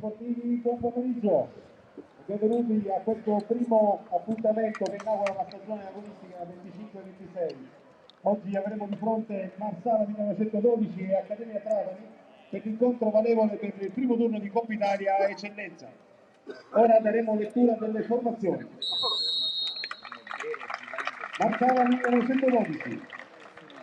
sportivi, buon pomeriggio. Benvenuti a questo primo appuntamento che inaugura la stagione agonistica 25-26. Oggi avremo di fronte Marsala 1912 e Accademia Trapani per l'incontro valevole per il primo turno di Coppa Italia Eccellenza. Ora daremo lettura delle formazioni. Marsala 1912,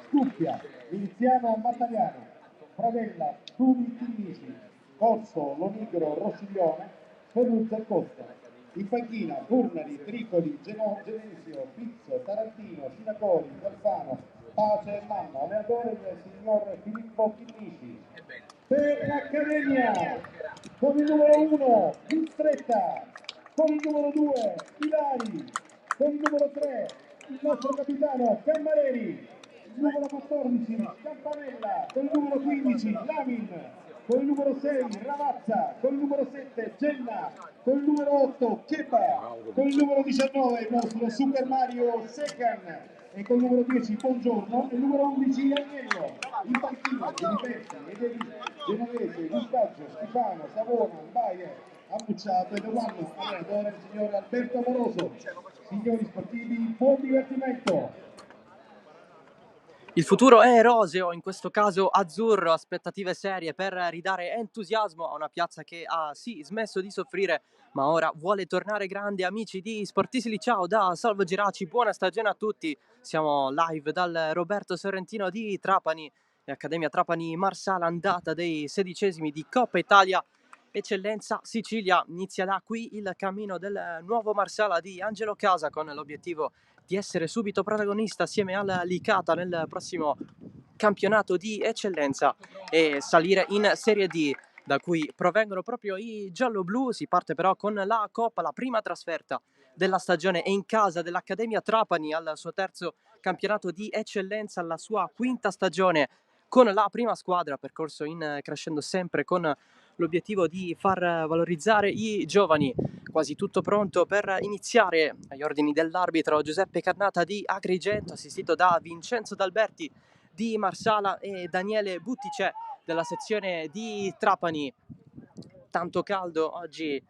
Scuffia, Miliziano Mattagliano, Pradella, Turi Chinisi, Corso, Lonigro, Rossiglione, Ferruzza e Costa. In panchina Furnari, Tricoli, Genesio, Pizzo, Tarantino, Sinacori, Galfano, Pace e Manno. Allenatore del signor Filippo Chinisi. Per l'Accademia, con il numero 1, Mistretta, con il numero 2, Ilari, con il numero 3, il nostro capitano Cammareri, il numero 14 Campanella, con il numero 15 Lamin, con il numero 6 Ravazza, con il numero 7 Genna, con il numero 8 Chepa, con il numero 19 il nostro Super Mario Secan e con il numero 10 Buongiorno e il numero 11 Agnello. In panchina Filipetti, Ederi, Genovese, Gustaggio, Schifano, Savona, Bayer, Ambucciato e Giovanni, allenatore il signor Alberto Amoroso. Signori sportivi, buon divertimento! Il futuro è roseo, in questo caso azzurro, aspettative serie per ridare entusiasmo a una piazza che ha sì smesso di soffrire, ma ora vuole tornare grande. Amici di Sportisili, ciao da Salvo Geraci, buona stagione a tutti. Siamo live dal Roberto Sorrentino di Trapani, Accademia Trapani Marsala, andata dei 16esimi di Coppa Italia Eccellenza Sicilia. Inizia da qui il cammino del nuovo Marsala di Angelo Casa con l'obiettivo di essere subito protagonista assieme alla Licata nel prossimo campionato di eccellenza e salire in Serie D, da cui provengono proprio i giallo-blu. Si parte però con la Coppa, la prima trasferta della stagione è in casa dell'Accademia Trapani al suo terzo campionato di eccellenza, alla sua quinta stagione con la prima squadra, percorso in crescendo sempre con l'obiettivo di far valorizzare i giovani. Quasi tutto pronto per iniziare agli ordini dell'arbitro Giuseppe Carnata di Agrigento, assistito da Vincenzo D'Alberti di Marsala e Daniele Buttice della sezione di Trapani. Tanto caldo oggi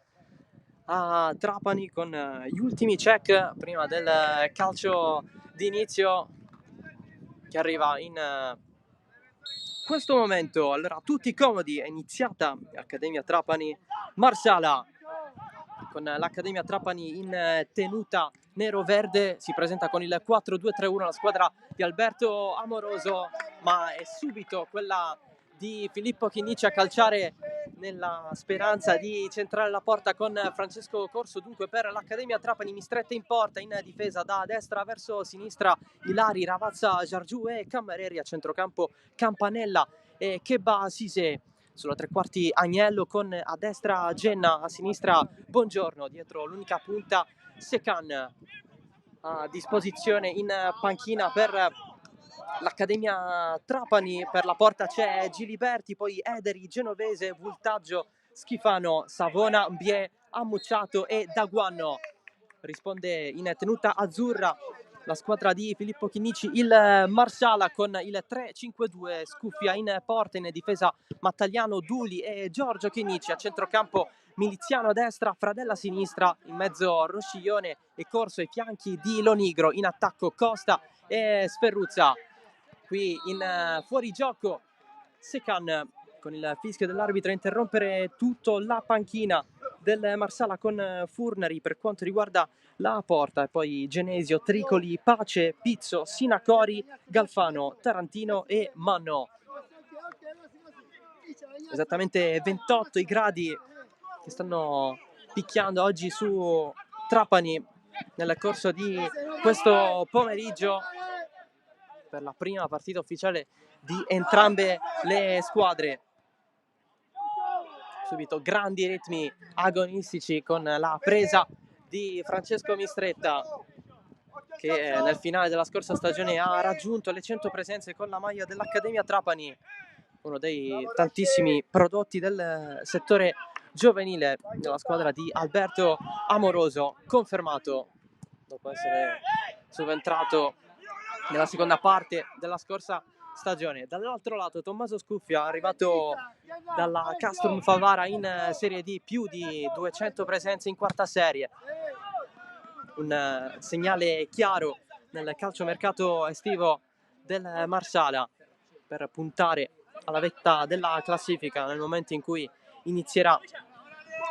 a Trapani con gli ultimi check prima del calcio d'inizio che arriva in questo momento. Allora, tutti comodi, è iniziata l'Accademia Trapani Marsala con l'Accademia Trapani in tenuta nero-verde. Si presenta con il 4-2-3-1 la squadra di Alberto Amoroso, ma è subito quella di Filippo Chinnici a calciare nella speranza di centrare la porta con Francesco Corso. Dunque per l'Accademia Trapani Mistretta in porta, in difesa da destra verso sinistra Ilari, Ravazza, Giargiù e Cammareri, a centrocampo Campanella e Cheba Sise. Sulla tre quarti Agnello con a destra Genna, a sinistra Buongiorno, dietro l'unica punta Secan. A disposizione in panchina per l'Accademia Trapani, per la porta c'è Giliberti, poi Ederi, Genovese, Vultaggio, Schifano, Savona, Mbie, Ammucciato e Daguanno. Risponde in tenuta azzurra la squadra di Filippo Chinnici, il Marsala con il 3-5-2, Scuffia in porta, in difesa Mattagliano, Duli e Giorgio Chinnici, a centrocampo Miliziano a destra, Fradella a sinistra, in mezzo Rosciglione e Corso ai fianchi di Lonigro, in attacco Costa e Sferruzza. Qui in fuorigioco Secan con il fischio dell'arbitro a interrompere tutto la panchina del Marsala con Furnari per quanto riguarda la porta, e poi Genesio, Tricoli, Pace, Pizzo, Sinacori, Galfano, Tarantino e Manno. Esattamente 28 i gradi che stanno picchiando oggi su Trapani nel corso di questo pomeriggio per la prima partita ufficiale di entrambe le squadre. Subito grandi ritmi agonistici con la presa di Francesco Mistretta, che nel finale della scorsa stagione ha raggiunto le 100 presenze con la maglia dell'Accademia Trapani, uno dei tantissimi prodotti del settore giovanile della squadra di Alberto Amoroso, confermato dopo essere subentrato nella seconda parte della scorsa stagione. Dall'altro lato Tommaso Scuffia, arrivato dalla Castrum Favara in Serie D, più di 200 presenze in quarta serie. Un segnale chiaro nel calciomercato estivo del Marsala per puntare alla vetta della classifica nel momento in cui inizierà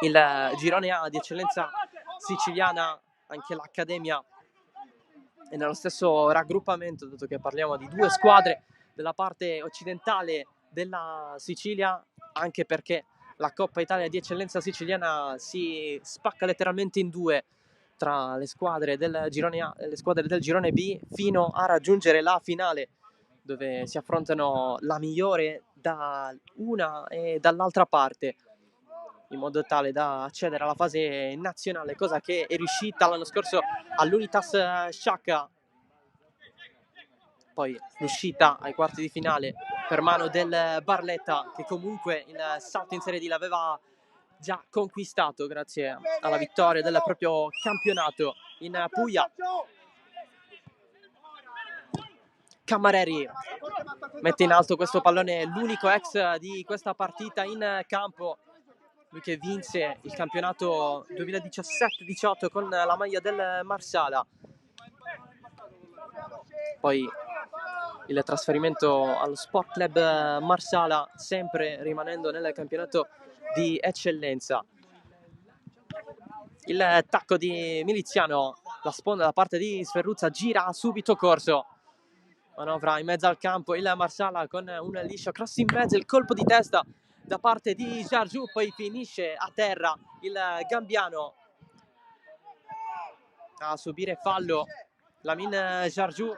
il girone A di eccellenza siciliana. Anche l'Accademia è nello stesso raggruppamento, dato che parliamo di due squadre della parte occidentale della Sicilia, anche perché la Coppa Italia di eccellenza siciliana si spacca letteralmente in due tra le squadre del girone A e le squadre del girone B, fino a raggiungere la finale, dove si affrontano la migliore da una e dall'altra parte, in modo tale da accedere alla fase nazionale, cosa che è riuscita l'anno scorso all'Unitas Sciacca. Poi l'uscita ai quarti di finale per mano del Barletta, che comunque il salto in Serie D l'aveva già conquistato grazie alla vittoria del proprio campionato in Puglia. Cammareri mette in alto questo pallone, l'unico ex di questa partita in campo, lui che vinse il campionato 2017-18 con la maglia del Marsala. Poi il trasferimento allo Sport Club Marsala, sempre rimanendo nel campionato di eccellenza. Il tacco di Miliziano, la sponda da parte di Sferruzza, gira subito corso, manovra in mezzo al campo il Marsala con un liscio cross in mezzo, il colpo di testa da parte di Jargiu, poi finisce a terra il gambiano a subire fallo. Lamin Jargiu,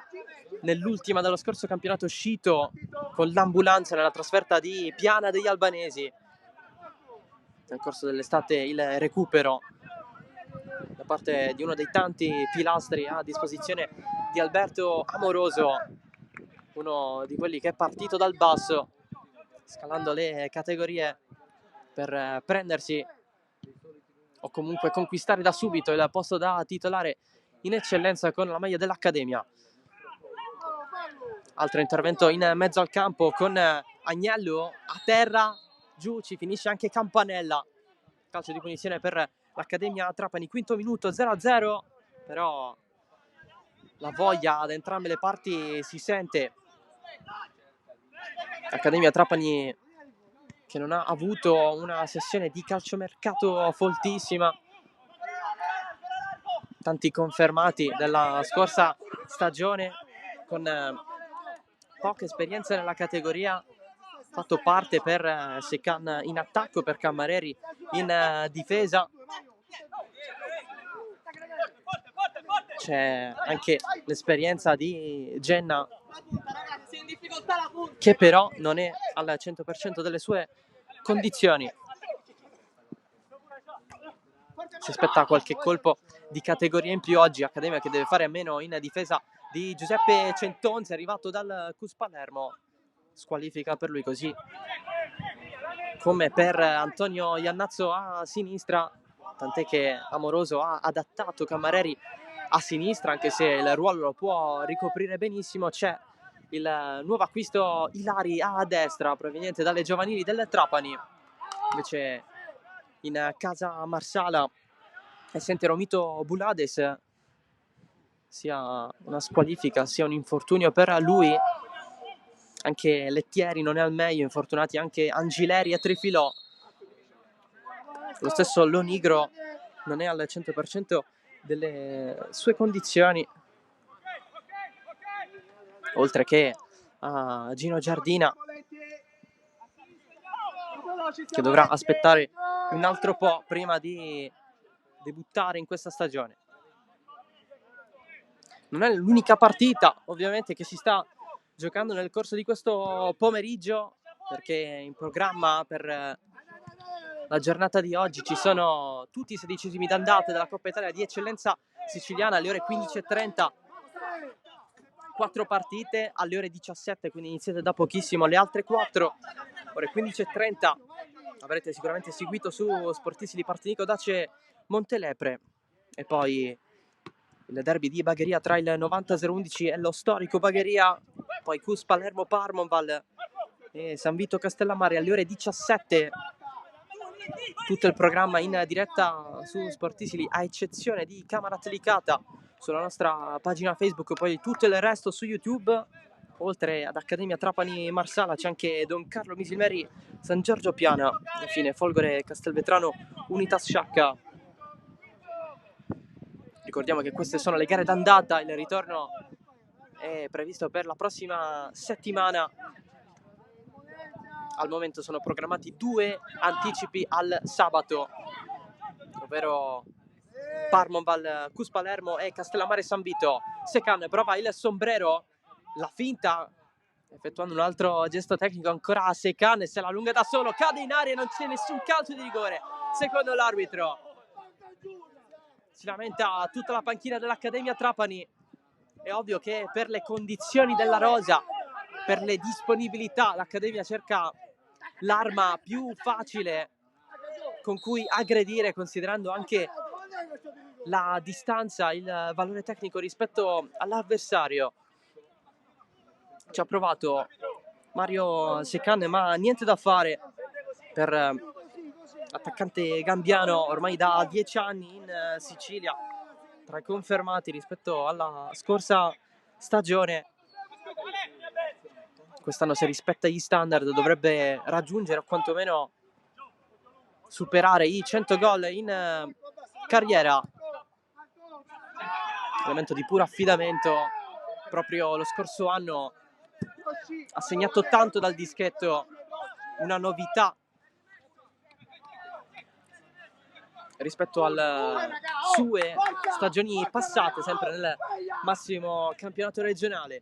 nell'ultima dello scorso campionato, uscito con l'ambulanza nella trasferta di Piana degli Albanesi. Nel corso dell'estate il recupero da parte di uno dei tanti pilastri a disposizione di Alberto Amoroso, uno di quelli che è partito dal basso, scalando le categorie per prendersi o comunque conquistare da subito il posto da titolare in eccellenza con la maglia dell'Accademia. Altro intervento in mezzo al campo con Agnello a terra, giù ci finisce anche Campanella. Calcio di punizione per l'Accademia Trapani, quinto minuto, 0-0, però la voglia ad entrambe le parti si sente. Accademia Trapani che non ha avuto una sessione di calciomercato foltissima, tanti confermati della scorsa stagione con poche esperienze nella categoria, fatto parte per Secan in attacco, per Cammareri in difesa. C'è anche l'esperienza di Genna, che però non è al 100% delle sue condizioni. Si aspetta qualche colpo di categoria in più oggi. Accademia che deve fare a meno in difesa di Giuseppe Centonzi, arrivato dal Cus Palermo. Squalifica per lui, così come per Antonio Iannazzo a sinistra, tant'è che Amoroso ha adattato Cammareri a sinistra, anche se il ruolo lo può ricoprire benissimo. C'è il nuovo acquisto Ilari a destra, proveniente dalle giovanili del Trapani. Invece in casa Marsala è sente Romito Bulades, sia una squalifica sia un infortunio per lui. Anche Lettieri non è al meglio, infortunati anche Angileri e Trifilò. Lo stesso Lonigro non è al 100% delle sue condizioni, oltre che a Gino Giardina, che dovrà aspettare un altro po' prima di debuttare in questa stagione. Non è l'unica partita ovviamente che si sta giocando nel corso di questo pomeriggio, perché in programma per la giornata di oggi ci sono tutti i 16esimi d'andata della Coppa Italia di eccellenza siciliana alle ore 15:30, 4 partite alle ore 17, quindi iniziate da pochissimo le altre 4, ore 15:30. Avrete sicuramente seguito su Sportisti di Partinico Dace Montelepre. E poi il derby di Bagheria tra il 90-011 e lo storico Bagheria, poi Cus Palermo Parmonval e San Vito Castellammare alle ore 17. Tutto il programma in diretta su Sportisili, a eccezione di Camarat Licata sulla nostra pagina Facebook, poi tutto il resto su YouTube. Oltre ad Accademia Trapani Marsala c'è anche Don Carlo Misilmeri San Giorgio Piana, infine Folgore Castelvetrano Unitas Sciacca. Ricordiamo che queste sono le gare d'andata, il ritorno è previsto per la prossima settimana. Al momento sono programmati 2 anticipi al sabato, ovvero Parmonval, Cus Palermo e Castellammare San Vito. Secan prova il sombrero, la finta, effettuando un altro gesto tecnico ancora a Secan, se la lunga da solo, cade in aria e non c'è nessun calcio di rigore, secondo l'arbitro. Si lamenta tutta la panchina dell'Accademia Trapani. È ovvio che per le condizioni della rosa, per le disponibilità, l'Accademia cerca l'arma più facile con cui aggredire, considerando anche la distanza, il valore tecnico rispetto all'avversario. Ci ha provato Mario Secan, ma niente da fare per l'attaccante gambiano, ormai da 10 anni in Sicilia, tra i confermati rispetto alla scorsa stagione. Quest'anno, se rispetta gli standard, dovrebbe raggiungere o quantomeno superare i 100 gol in carriera. Elemento di puro affidamento. Proprio lo scorso anno ha segnato tanto dal dischetto, una novità rispetto alle sue stagioni passate, sempre nel massimo campionato regionale.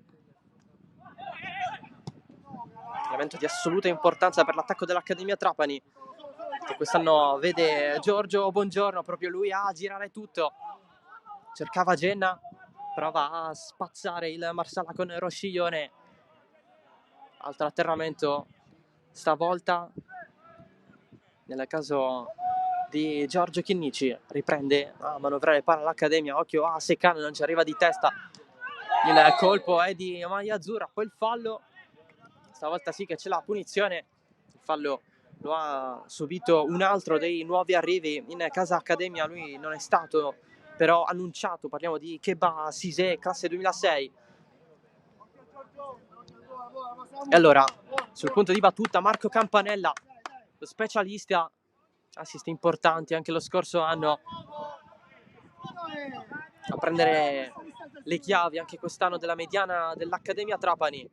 Elemento di assoluta importanza per l'attacco dell'Accademia Trapani, che quest'anno vede Giorgio Bongiorno, proprio lui a girare tutto. Cercava Genna, prova a spazzare il Marsala con Rosciglione. Altro atterramento, stavolta nel caso di Giorgio Chinnici. Riprende a manovrare palla l'Accademia, occhio a Secan, non ci arriva di testa. Il colpo è di maglia azzurra, poi il fallo. Stavolta sì che c'è la punizione. Il fallo lo ha subito un altro dei nuovi arrivi in casa Accademia. Lui non è stato però annunciato. Parliamo di Keba Sisè, classe 2006. E allora, sul punto di battuta, Marco Campanella, lo specialista, assist importanti anche lo scorso anno, a prendere le chiavi anche quest'anno della mediana dell'Accademia Trapani.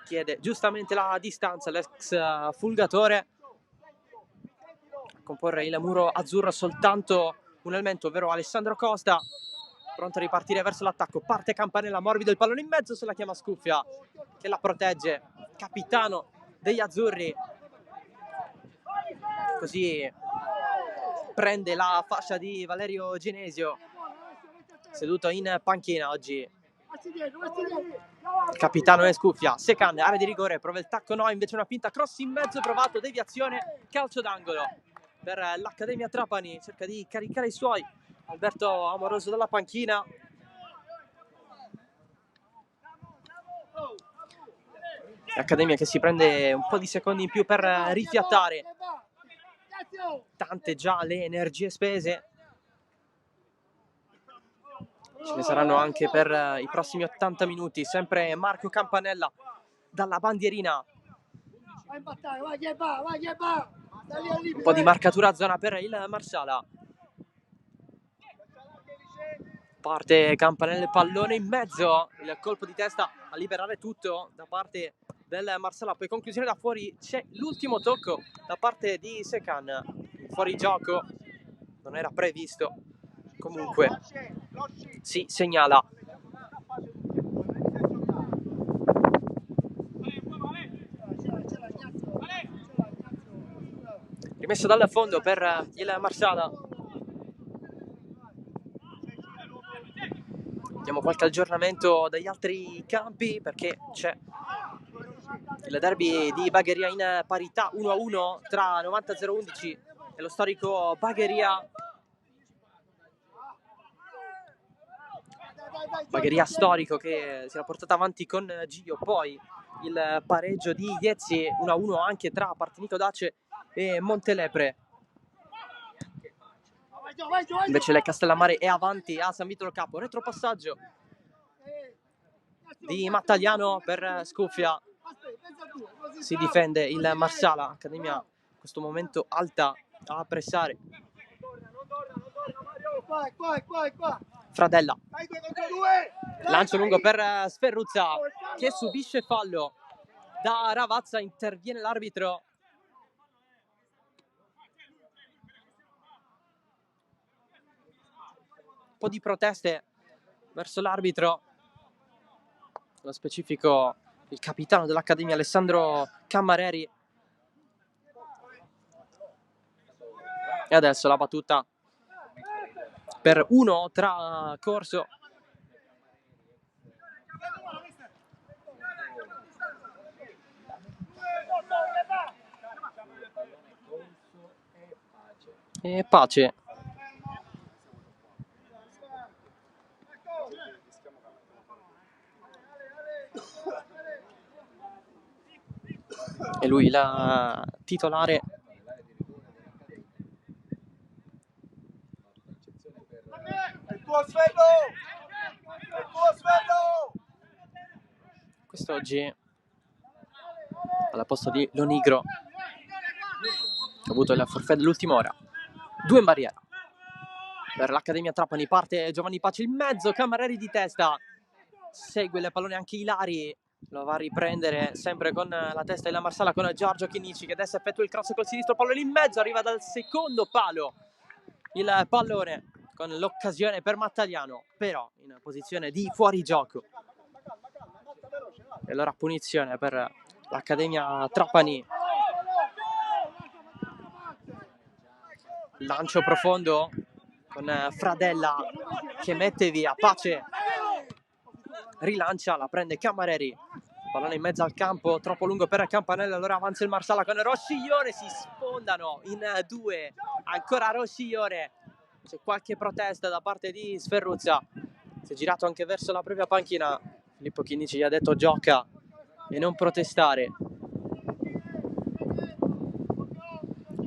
Chiede giustamente la distanza l'ex Fulgatore, a comporre il muro azzurro soltanto un elemento, ovvero Alessandro Costa, pronto a ripartire verso l'attacco. Parte Campanella, morbido il pallone in mezzo, se la chiama Scuffia, che la protegge, capitano degli azzurri. Così prende la fascia di Valerio Genesio, seduto in panchina oggi. Il capitano è Scuffia. Secan, area di rigore, prova il tacco, no, invece una finta, cross in mezzo, provato, deviazione, calcio d'angolo per l'Accademia Trapani. Cerca di caricare i suoi Alberto Amoroso dalla panchina. L'Accademia che si prende un po' di secondi in più per rifiatare. Tante già le energie spese. Ce ne saranno anche per i prossimi 80 minuti. Sempre Marco Campanella dalla bandierina. Un po' di marcatura a zona per il Marsala. Parte Campanella, pallone in mezzo. Il colpo di testa a liberare tutto da parte del Marsala. Poi conclusione da fuori. C'è l'ultimo tocco da parte di Secan. Fuori gioco. Non era previsto. Comunque si segnala. Rimesso dal fondo per il Marsala. Diamo qualche aggiornamento dagli altri campi, perché c'è il derby di Bagheria in parità 1-1 tra 90-011 e lo storico Bagheria. Bagheria storico che si era portata avanti con Gio, poi il pareggio di Iezzi 1-1 anche tra Partinico Dace e Montelepre. Invece le Castellammare è avanti a San Vito Lo Capo, retropassaggio di Mattagliano per Scuffia, si difende il Marsala, Accademia in questo momento alta a pressare. Fradella, lancio lungo per Sferruzza che subisce fallo da Ravazza, interviene l'arbitro. Un po' di proteste verso l'arbitro, nello specifico il capitano dell'Accademia Alessandro Cammareri. E adesso la battuta per 1 tra Corso e Pace. E lui la titolare. Quest'oggi alla posto di Lonigro ha avuto il forfait dell'ultima ora. 2 in barriera per l'Accademia Trapani, parte Giovanni Pace in mezzo, Cammareri di testa, segue il pallone anche Ilari, lo va a riprendere sempre con la testa della Marsala con Giorgio Chinici che adesso effettua il cross col sinistro, pallone in mezzo, arriva dal secondo palo il pallone con l'occasione per Mattagliano, però in posizione di fuorigioco. E allora punizione per l'Accademia Trapani. Lancio profondo con Fradella che mette via, Pace rilancia, la prende Cammareri, pallone in mezzo al campo, troppo lungo per Campanella, allora avanza il Marsala con Rosciglione, si sfondano in 2, ancora Rosciglione, c'è qualche protesta da parte di Sferruzza, si è girato anche verso la propria panchina, Filippo Chinici gli ha detto gioca e non protestare.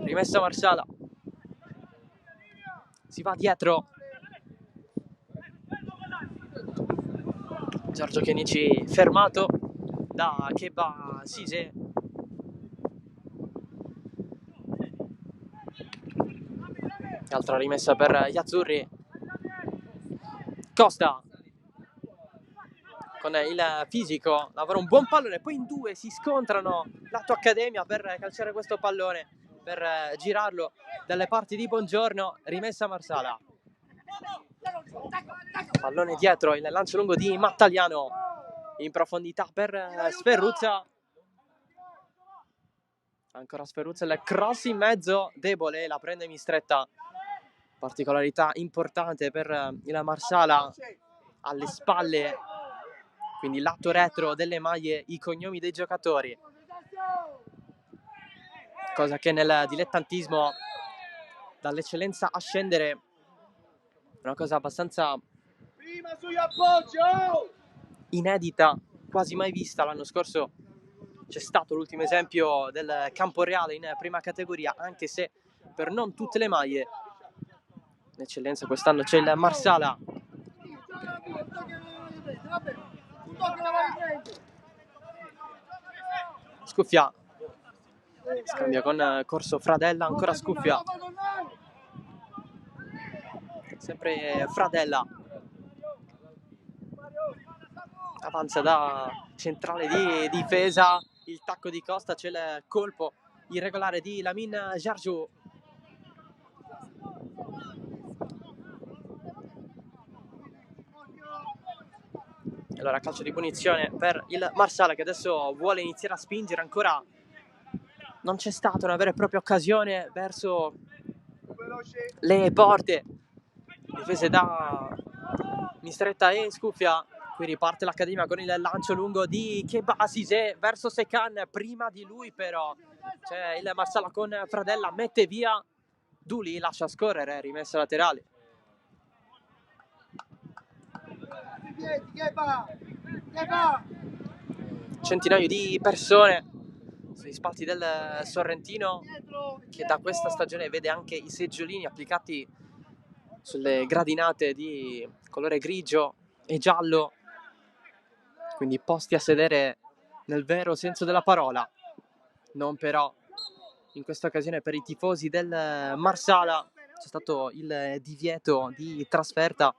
Rimessa Marsala, si va dietro, Giorgio Chinici fermato da Keba Sise. Altra rimessa per gli azzurri. Costa con il fisico lavora un buon pallone, poi in 2 si scontrano lato Accademia per calciare questo pallone, per girarlo dalle parti di Buongiorno. Rimessa Marsala, pallone dietro, il lancio lungo di Mattagliano in profondità per Sferruzza, ancora Sferruzza, il cross in mezzo debole, la prende Mistretta, particolarità importante per il Marsala, alle spalle, quindi lato retro delle maglie, i cognomi dei giocatori, cosa che nel dilettantismo dall'eccellenza a scendere è una cosa abbastanza inedita, quasi mai vista. L'anno scorso c'è stato l'ultimo esempio del Camporeale in prima categoria, anche se per non tutte le maglie. L'eccellenza quest'anno c'è il Marsala. Scuffia, scambia con Corso Fradella, ancora Scuffia, sempre Fradella, avanza da centrale di difesa, il tacco di Costa, c'è il colpo irregolare di Lamin Jarjou. Allora calcio di punizione per il Marsala che adesso vuole iniziare a spingere, ancora non c'è stata una vera e propria occasione verso le porte difese da Mistretta e Scuffia. Qui riparte l'Accademia con il lancio lungo di Keba Sise verso Secan, prima di lui però c'è il Marsala con Fradella, mette via Duli, lascia scorrere, rimessa laterale. Centinaio di persone sugli spalti del Sorrentino, che da questa stagione vede anche i seggiolini applicati sulle gradinate di colore grigio e giallo, quindi posti a sedere nel vero senso della parola. Non però in questa occasione per i tifosi del Marsala. C'è stato il divieto di trasferta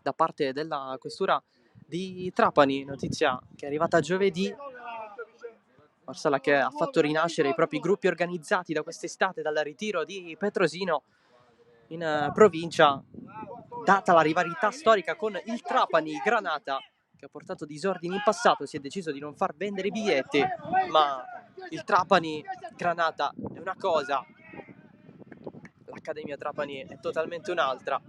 da parte della questura di Trapani, notizia che è arrivata giovedì. Marsala che ha fatto rinascere i propri gruppi organizzati da quest'estate dal ritiro di Petrosino in provincia, data la rivalità storica con il Trapani Granata, che ha portato disordini in passato. Si è deciso di non far vendere i biglietti, ma il Trapani Granata è una cosa, l'Accademia Trapani è totalmente un'altra.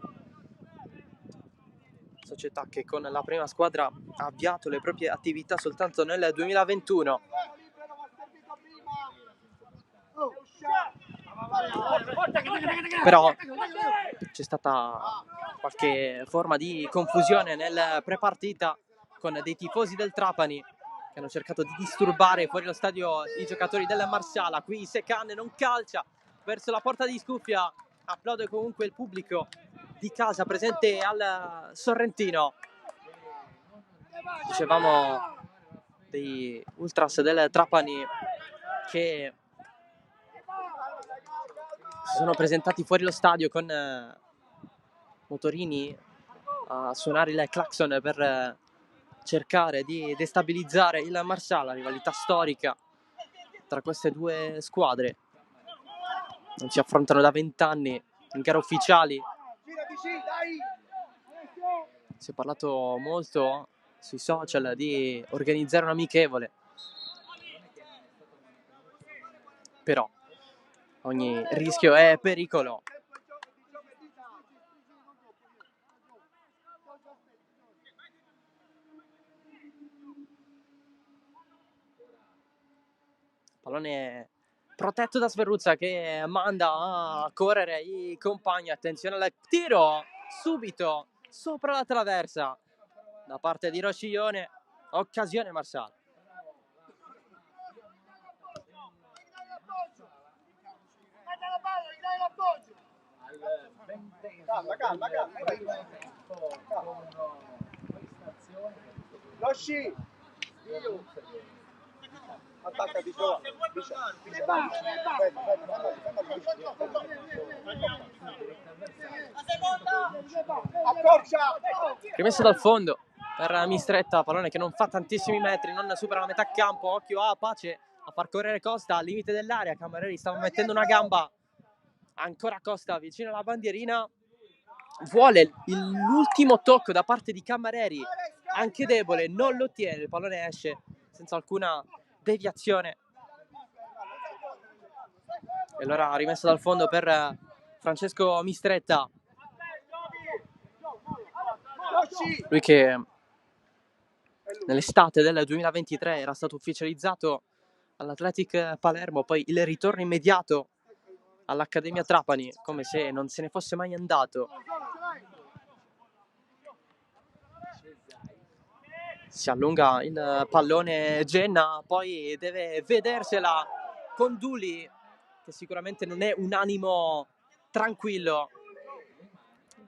Società che con la prima squadra ha avviato le proprie attività soltanto nel 2021. Però c'è stata qualche forma di confusione nel prepartita con dei tifosi del Trapani che hanno cercato di disturbare fuori lo stadio i giocatori del Marsala. Qui Secan non calcia verso la porta di Scuffia, applaude comunque il pubblico di casa presente al Sorrentino. Dicevamo dei ultras del Trapani che si sono presentati fuori lo stadio con motorini a suonare il clacson per cercare di destabilizzare il Marsala, rivalità storica tra queste due squadre. Non si affrontano da 20 anni in gare ufficiali. Si è parlato molto sui social di organizzare un amichevole, però ogni rischio è pericolo. Pallone protetto da Sverruzza che manda a correre i compagni. Attenzione al tiro subito sopra la traversa da parte di Rosciglione. Occasione Marsala. Calma. Rosci! Attacca di Giovanni. Rimessa dal fondo per Mistretta, pallone che non fa tantissimi metri, non supera la metà campo. Occhio a Pace a far correre Costa al limite dell'area. Camareri stava mettendo una gamba, ancora Costa vicino alla bandierina, vuole l'ultimo tocco da parte di Camareri, anche debole, non lo ottiene. Il pallone esce senza alcuna deviazione. E allora rimessa dal fondo per Francesco Mistretta, lui che nell'estate del 2023 era stato ufficializzato all'Athletic Palermo, poi il ritorno immediato all'Accademia Trapani, come se non se ne fosse mai andato. Si allunga il pallone Genna, poi deve vedersela con Duli, che sicuramente non è un animo tranquillo.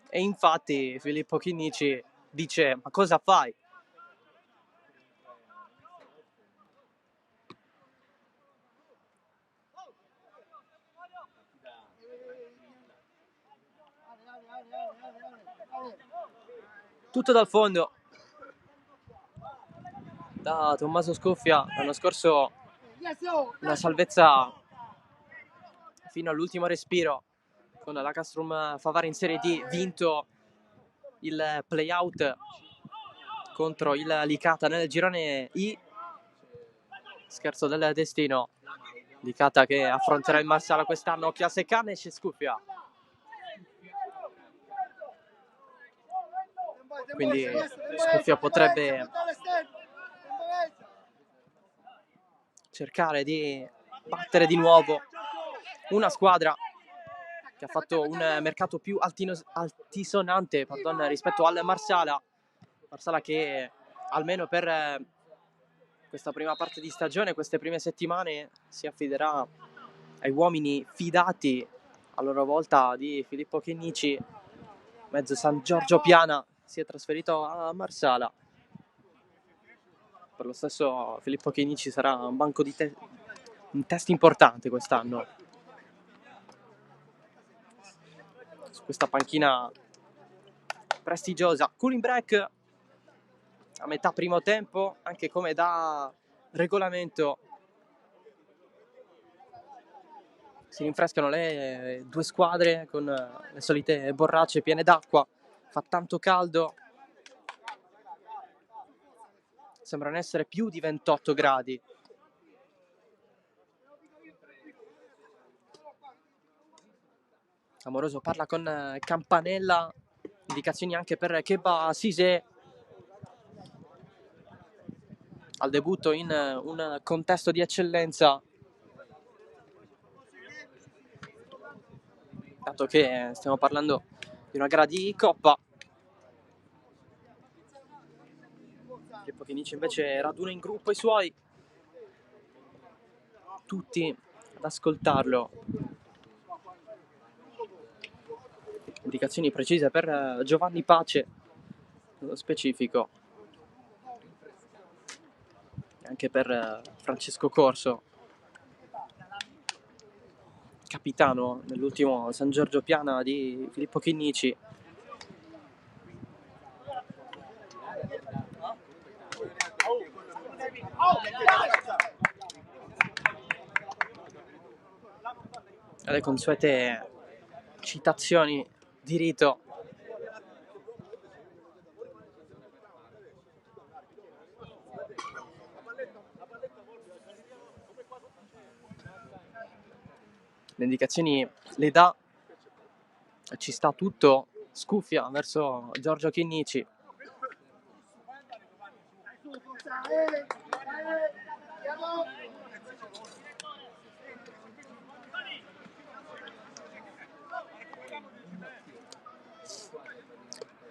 E infatti Filippo Chinnici dice: ma cosa fai? Tutto dal fondo da Tommaso Scoffia. L'anno scorso una salvezza fino all'ultimo respiro con la Castrum Favara in Serie D, vinto il playout contro il Licata nel girone I. Scherzo del destino, Licata che affronterà il Marsala quest'anno. Occhio a Secan e Scuffia, quindi Scuffia potrebbe cercare di battere di nuovo una squadra che ha fatto un mercato più altisonante rispetto al Marsala. Marsala che almeno per questa prima parte di stagione, queste prime settimane, si affiderà ai uomini fidati a loro volta di Filippo Chinnici. Mezzo San Giorgio Piana si è trasferito a Marsala. Per lo stesso Filippo Chinnici sarà un banco di un test importante quest'anno. Su questa panchina prestigiosa. Cooling break a metà primo tempo, anche come da regolamento si rinfrescano le due squadre con le solite borracce piene d'acqua. Fa tanto caldo, sembrano essere più di 28 gradi. Amoroso parla con Campanella, indicazioni anche per Keba Sise al debutto in un contesto di eccellenza, dato che stiamo parlando di una gara di Coppa. Filippo Chinnici invece raduna in gruppo i suoi, tutti ad ascoltarlo. Indicazioni precise per Giovanni Pace, nello specifico, e anche per Francesco Corso, capitano nell'ultimo San Giorgio Piana di Filippo Chinnici. Le consuete citazioni di rito. Le indicazioni le dà, ci sta tutto, Scuffia verso Giorgio Chinnici.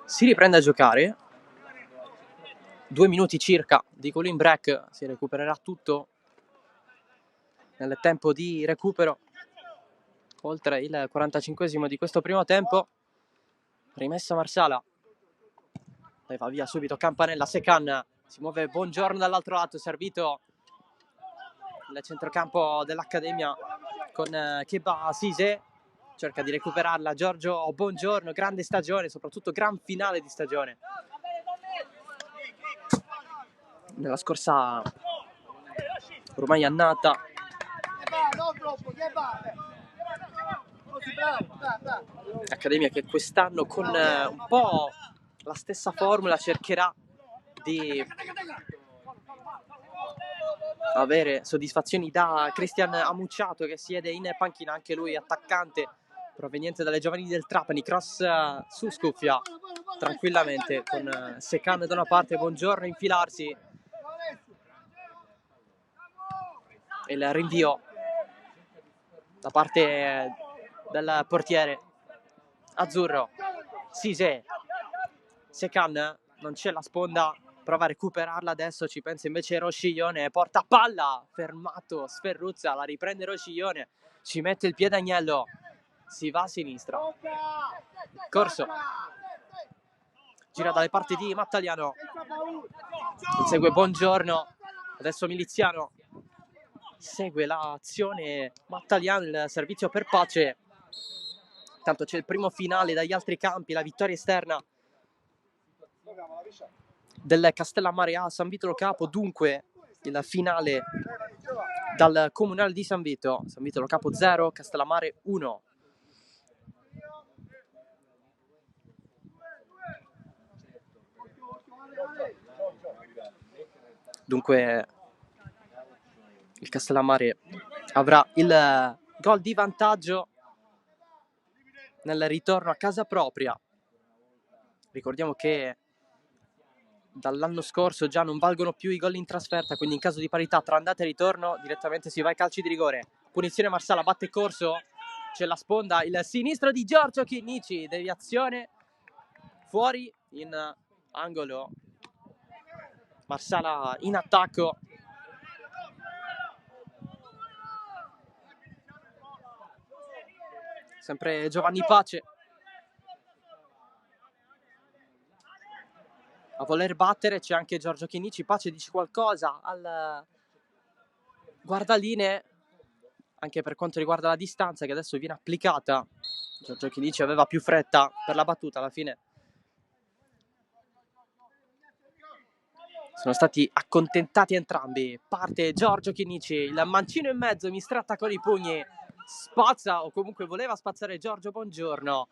Si riprende a giocare, 2 minuti circa di cooling break, si recupererà tutto nel tempo di recupero, oltre il 45esimo di questo primo tempo. Rimessa Marsala, poi va via subito Campanella, Secan, si muove Buongiorno dall'altro lato, servito il centrocampo dell'Accademia con Keba Sise, cerca di recuperarla Giorgio Buongiorno, grande stagione, soprattutto gran finale di stagione. Nella scorsa ormai annata Accademia che quest'anno con un po' la stessa formula cercherà di avere soddisfazioni da Cristian Amucciato, che siede in panchina, anche lui attaccante proveniente dalle giovanili del Trapani. Cross su Scuffia tranquillamente con Secan da una parte, Buongiorno infilarsi, il rinvio da parte del portiere azzurro. Sise, Secan, non c'è la sponda, prova a recuperarla adesso, ci pensa invece Rosciglione, porta palla, fermato Sferruzza, la riprende Rosciglione, ci mette il piede Agnello, si va a sinistra, Corso gira dalle parti di Mattaliano, segue Buongiorno, adesso Miliziano, segue l'azione Mattaliano, il servizio per Pace. Tanto c'è il primo finale dagli altri campi, la vittoria esterna del Castellammare a San Vito Lo Capo, dunque il finale dal Comunale di San Vito Lo Capo 0, Castellammare 1. Dunque il Castellammare avrà il gol di vantaggio nel ritorno a casa propria. Ricordiamo che dall'anno scorso già non valgono più i gol in trasferta, quindi in caso di parità tra andata e ritorno direttamente si va ai calci di rigore. Punizione Marsala, batte Corso, c'è la sponda, il sinistro di Giorgio Chinnici, deviazione fuori in angolo Marsala in attacco. Sempre Giovanni Pace a voler battere, c'è anche Giorgio Chinnici. Pace dice qualcosa al guardalinee, anche per quanto riguarda la distanza che adesso viene applicata. Giorgio Chinnici aveva più fretta per la battuta, alla fine sono stati accontentati entrambi. Parte Giorgio Chinnici, il mancino in mezzo, Mistretta con i pugni, spazza, o comunque voleva spazzare Giorgio Bongiorno.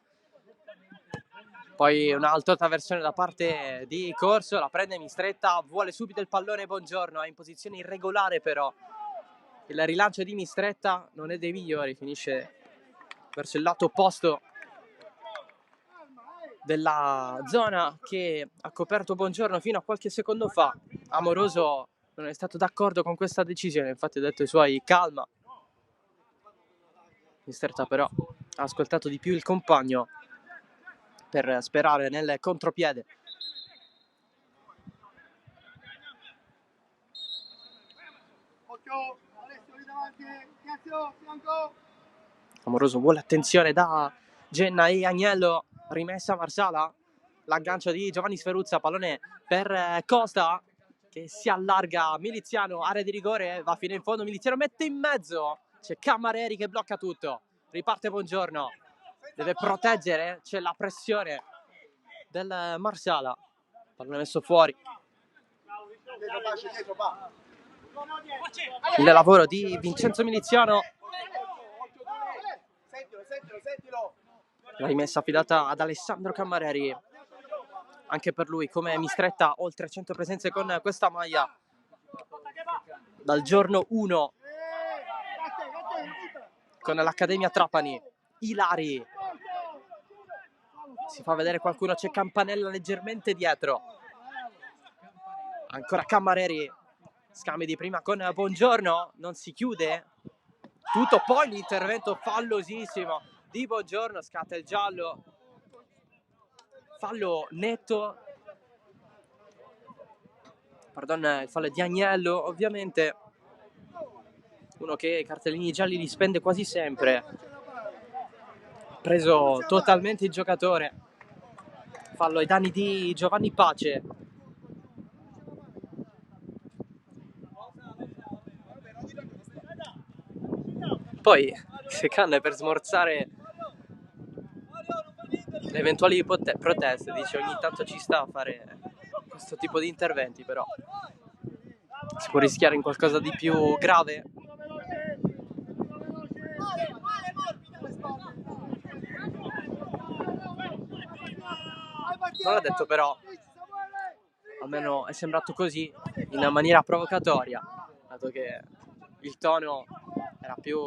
Poi un'altra traversione da parte di Corso, la prende Mistretta, vuole subito il pallone Bongiorno, è in posizione irregolare però. Il rilancio di Mistretta non è dei migliori, finisce verso il lato opposto della zona che ha coperto Bongiorno fino a qualche secondo fa. Amoroso non è stato d'accordo con questa decisione, infatti ha detto ai suoi calma. Mistretta però ha ascoltato di più il compagno per sperare nel contropiede. Amoroso vuole attenzione da Genna e Agnello, rimessa Marsala, l'aggancio di Giovanni Sferuzza, pallone per Costa che si allarga, Miliziano, area di rigore, va fino in fondo, Miliziano mette in mezzo, c'è Cammareri che blocca tutto, riparte Bongiorno, deve proteggere, c'è la pressione del Marsala, pallone messo fuori. Il lavoro di Vincenzo Miliziano, la rimessa affidata ad Alessandro Cammareri, anche per lui come Mistretta oltre 100 presenze con questa maglia dal giorno 1 con l'Accademia Trapani. Ilari si fa vedere qualcuno, c'è Campanella leggermente dietro, ancora Cammareri, scambi di prima con Bongiorno, non si chiude tutto, poi l'intervento fallosissimo di Bongiorno, scatta il giallo, fallo netto, il fallo di Agnello, ovviamente uno che cartellini gialli li spende quasi sempre, ha preso totalmente il giocatore, fallo ai danni di Giovanni Pace. Poi Secan per smorzare le eventuali proteste dice ogni tanto ci sta a fare questo tipo di interventi, però si può rischiare in qualcosa di più grave. Non l'ha detto, però almeno è sembrato così in maniera provocatoria, dato che il tono era più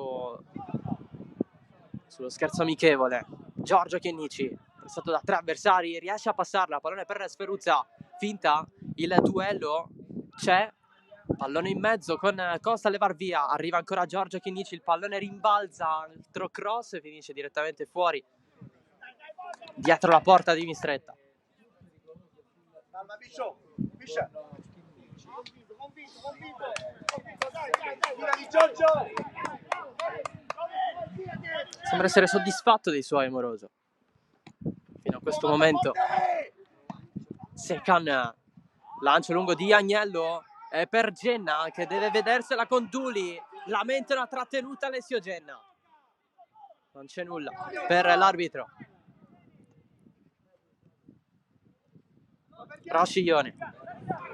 sullo scherzo amichevole. Giorgio Chinnici, pressato da 3 avversari, riesce a passarla, pallone per Sferuzza, finta, il duello c'è, pallone in mezzo con Costa a levar via, arriva ancora Giorgio Chinnici, il pallone rimbalza, altro cross, finisce direttamente fuori dietro la porta di Mistretta. Sembra essere soddisfatto dei suoi, Amoroso. Fino a questo momento. Secan, lancio lungo di Agnello, è per Genna che deve vedersela con Duli. Lamenta una trattenuta Alessio Genna. Non c'è nulla per l'arbitro. Rosciglione,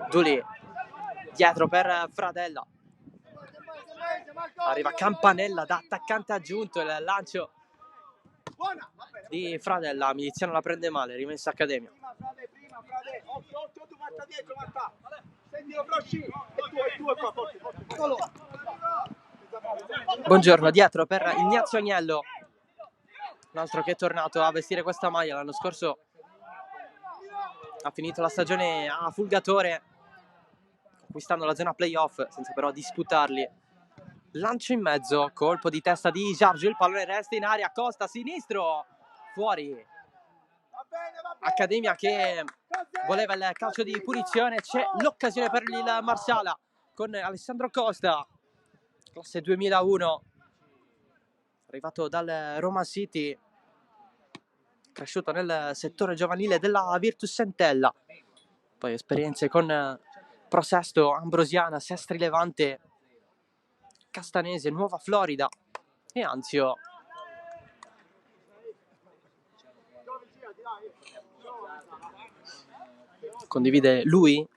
Duli dietro per Fradella, arriva Campanella da attaccante aggiunto, il lancio di Fradella, Miliziano la prende male, rimessa Accademia. Bongiorno dietro per Ignazio Agnello, un altro che è tornato a vestire questa maglia, l'anno scorso ha finito la stagione a Fulgatore, conquistando la zona playoff senza però disputarli. Lancio in mezzo, colpo di testa di Giorgio, il pallone resta in aria, Costa sinistro, fuori. Accademia che voleva il calcio di punizione, c'è l'occasione per il Marsala con Alessandro Costa, classe 2001, arrivato dal Roma City, cresciuto nel settore giovanile della Virtus Entella, poi esperienze con Prosesto, Ambrosiana, Sestri Levante, Castanese, Nuova Florida e Anzio. Condivide lui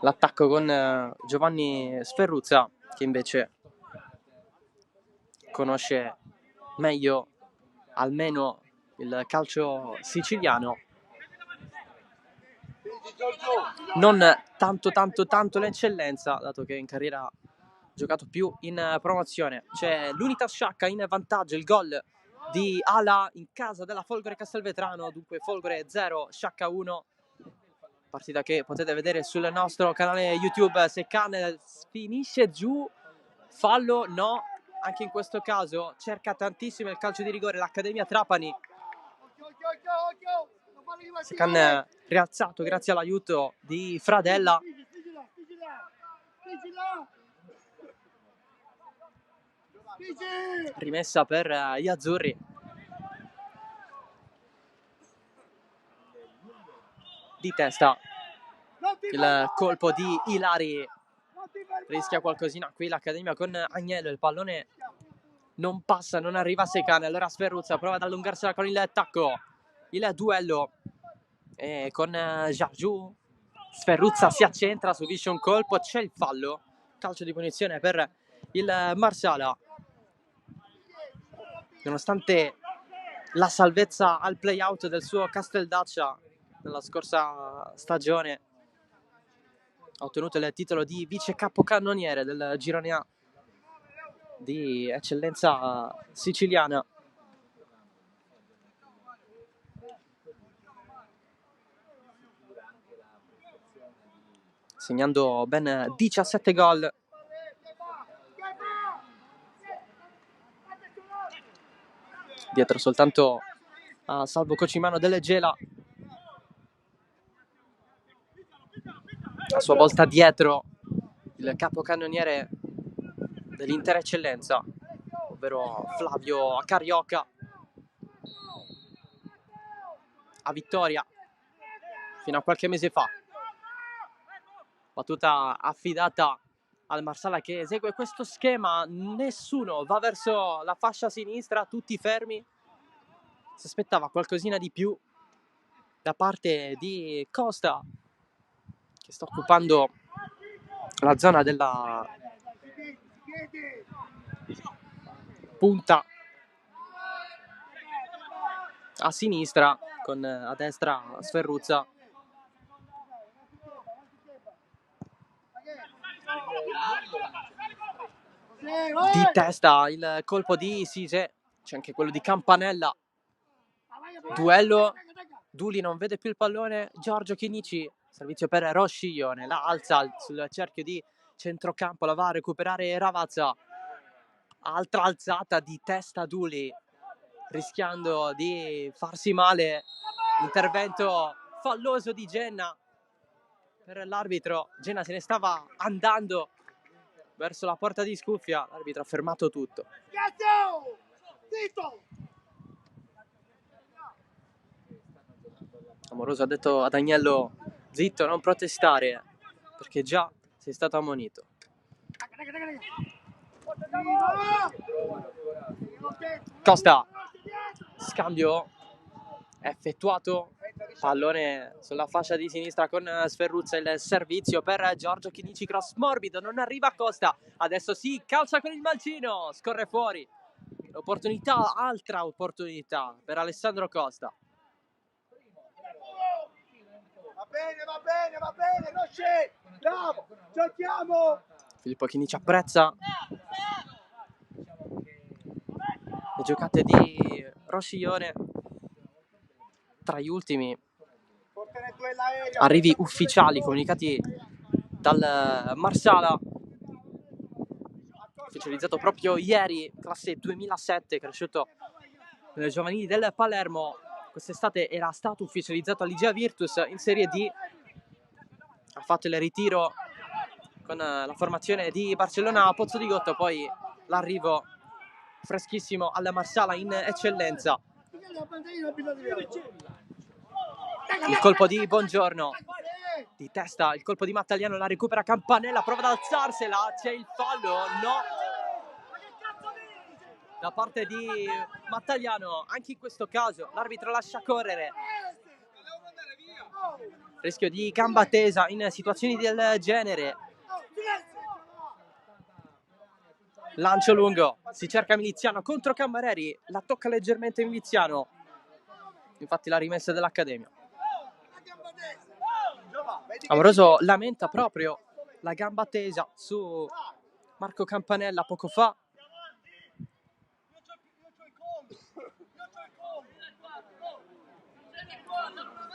l'attacco con Giovanni Sferruzza, che invece conosce meglio almeno il calcio siciliano, non tanto l'eccellenza, dato che in carriera ha giocato più in promozione. C'è l'Unitas Sciacca in vantaggio, il gol di Ala in casa della Folgore Castelvetrano, dunque Folgore 0, Sciacca 1, partita che potete vedere sul nostro canale YouTube. Se Can finisce giù, fallo no, anche in questo caso cerca tantissimo il calcio di rigore l'Accademia Trapani. Secan rialzato grazie all'aiuto di Fradella. Rimessa per gli azzurri. Di testa il colpo di Ilari, rischia qualcosina qui l'Accademia con Agnello, il pallone non passa, non arriva a Secan, allora Sferruzza prova ad allungarsela con il tacco, il duello con Jargiu. Sferruzza si accentra, subisce un colpo, c'è il fallo, calcio di punizione per il Marsala. Nonostante la salvezza al play-out del suo Casteldaccia nella scorsa stagione, ha ottenuto il titolo di vice capocannoniere del girone A di eccellenza siciliana. Segnando ben 17 gol. Dietro soltanto a Salvo Cocimano delle Gela. A sua volta dietro il capocannoniere dell'Inter Eccellenza, ovvero Flavio Carioca. A Vittoria fino a qualche mese fa. Battuta affidata al Marsala che esegue questo schema, nessuno va verso la fascia sinistra, tutti fermi. Si aspettava qualcosina di più da parte di Costa, che sta occupando la zona della punta a sinistra, con a destra Sferruzza. Di testa il colpo di Sise, c'è anche quello di Campanella. Duello, Duli non vede più il pallone, Giorgio Chinici, servizio per Rosciglione, la alza sul cerchio di centrocampo, la va a recuperare Ravazza. Altra alzata di testa Duli, rischiando di farsi male. Intervento falloso di Genna per l'arbitro. Genna se ne stava andando verso la porta di Scuffia, l'arbitro ha fermato tutto. Amoroso ha detto ad Agnello: zitto, non protestare, perché già sei stato ammonito. Costa, scambio effettuato, pallone sulla fascia di sinistra con Sferruzza, il servizio per Giorgio Chinici, cross morbido, non arriva Costa, adesso sì, calcia con il mancino, scorre fuori, l'opportunità, altra opportunità per Alessandro Costa. Va bene, non c'è, bravo, giochiamo! Filippo Chinici apprezza le giocate di Rosciglione. Tra gli ultimi arrivi ufficiali comunicati dal Marsala, ufficializzato proprio ieri, classe 2007, cresciuto nelle giovanili del Palermo, quest'estate era stato ufficializzato all'Igea Virtus in Serie D. Ha fatto il ritiro con la formazione di Barcellona a Pozzo di Gotto, poi l'arrivo freschissimo alla Marsala in eccellenza. Il colpo di Buongiorno di testa, il colpo di Mattagliano, la recupera Campanella, prova ad alzarsela, c'è il fallo, no, da parte di Mattagliano. Anche in questo caso l'arbitro lascia correre. Rischio di gamba tesa in situazioni del genere. Lancio lungo, si cerca Miliziano contro Cammareri, la tocca leggermente Miliziano, infatti la rimessa dell'Accademia. Amoroso lamenta proprio la gamba tesa su Marco Campanella poco fa.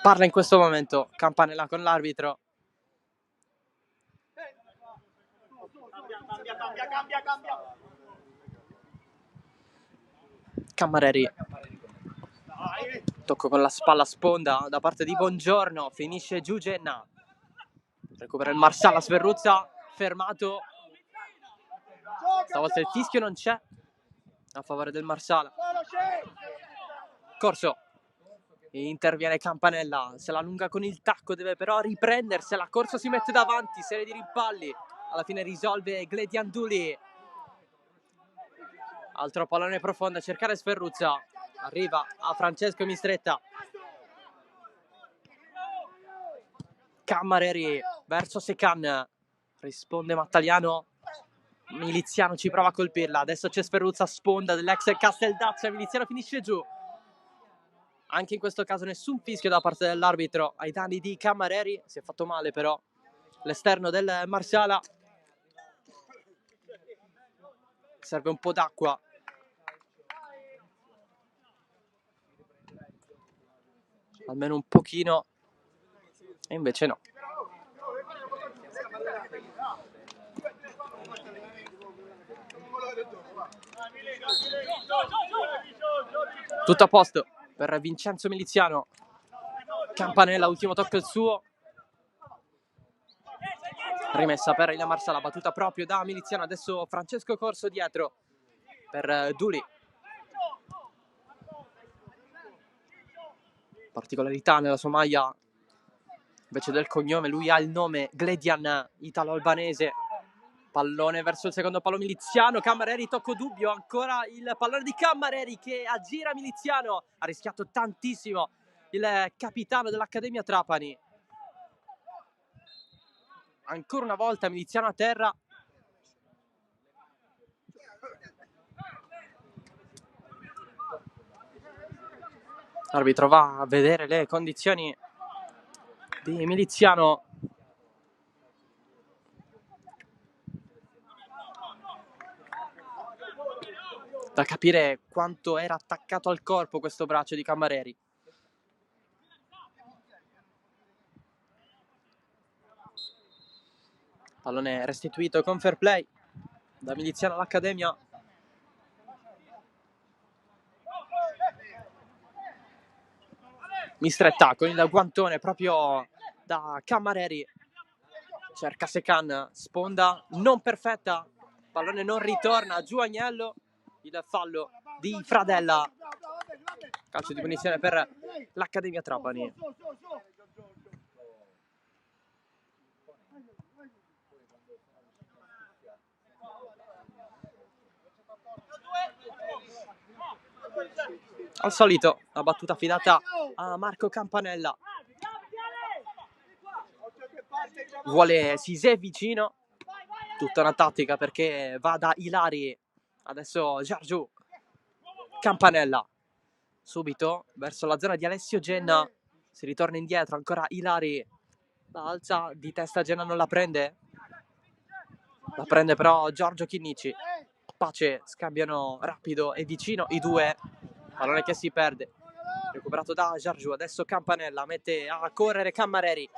Parla in questo momento Campanella con l'arbitro. Cambia. Cammareri, tocco con la spalla sponda da parte di Buongiorno, finisce giù Genna, recupera il Marsala, Sferruzza, fermato, stavolta il fischio non c'è a favore del Marsala. Corso, interviene Campanella, se la lunga con il tacco, deve però riprendersela. Corso si mette davanti, serie di rimpalli, alla fine risolve Gledianduli. Altro pallone profondo a cercare Sferruzza, arriva a Francesco Mistretta. Cammareri verso Secan, risponde Mattagliano, Miliziano ci prova a colpirla, adesso c'è Sferruzza, sponda dell'ex Casteldaccia, Miliziano finisce giù. Anche in questo caso nessun fischio da parte dell'arbitro ai danni di Cammareri, si è fatto male però l'esterno del Marsala. Serve un po' d'acqua. Almeno un pochino, e invece no. Tutto a posto per Vincenzo Miliziano. Campanella, ultimo tocco il suo. Rimessa per il Marsala, battuta proprio da Miliziano. Adesso Francesco Corso dietro per Duli. Particolarità nella sua maglia, invece del cognome, lui ha il nome Gledian, italo-albanese. Pallone verso il secondo palo Miliziano, Cammareri, tocco dubbio, ancora il pallone di Cammareri che aggira Miliziano, ha rischiato tantissimo il capitano dell'Accademia Trapani. Ancora una volta Miliziano a terra. L'arbitro va a vedere le condizioni di Miliziano. Da capire quanto era attaccato al corpo questo braccio di Cammareri. Pallone restituito con fair play da Miliziano all'Accademia. Mistretta con il guantone proprio da Cammareri. Cerca Secan, sponda non perfetta. Pallone non ritorna, giù Agnello. Il fallo di Fradella. Calcio di punizione per l'Accademia Trapani. Al solito la battuta affidata a Marco Campanella. Vuole Sisè vicino. Tutta una tattica perché va da Ilari. Adesso Giorgio. Campanella. Subito verso la zona di Alessio Genna. Si ritorna indietro. Ancora Ilari. La alza di testa, Genna non la prende. La prende però Giorgio Chinnici. Pace, scambiano rapido e vicino i due. Pallone che si perde. Recuperato da Giorgio. Adesso Campanella mette a correre Cammareri.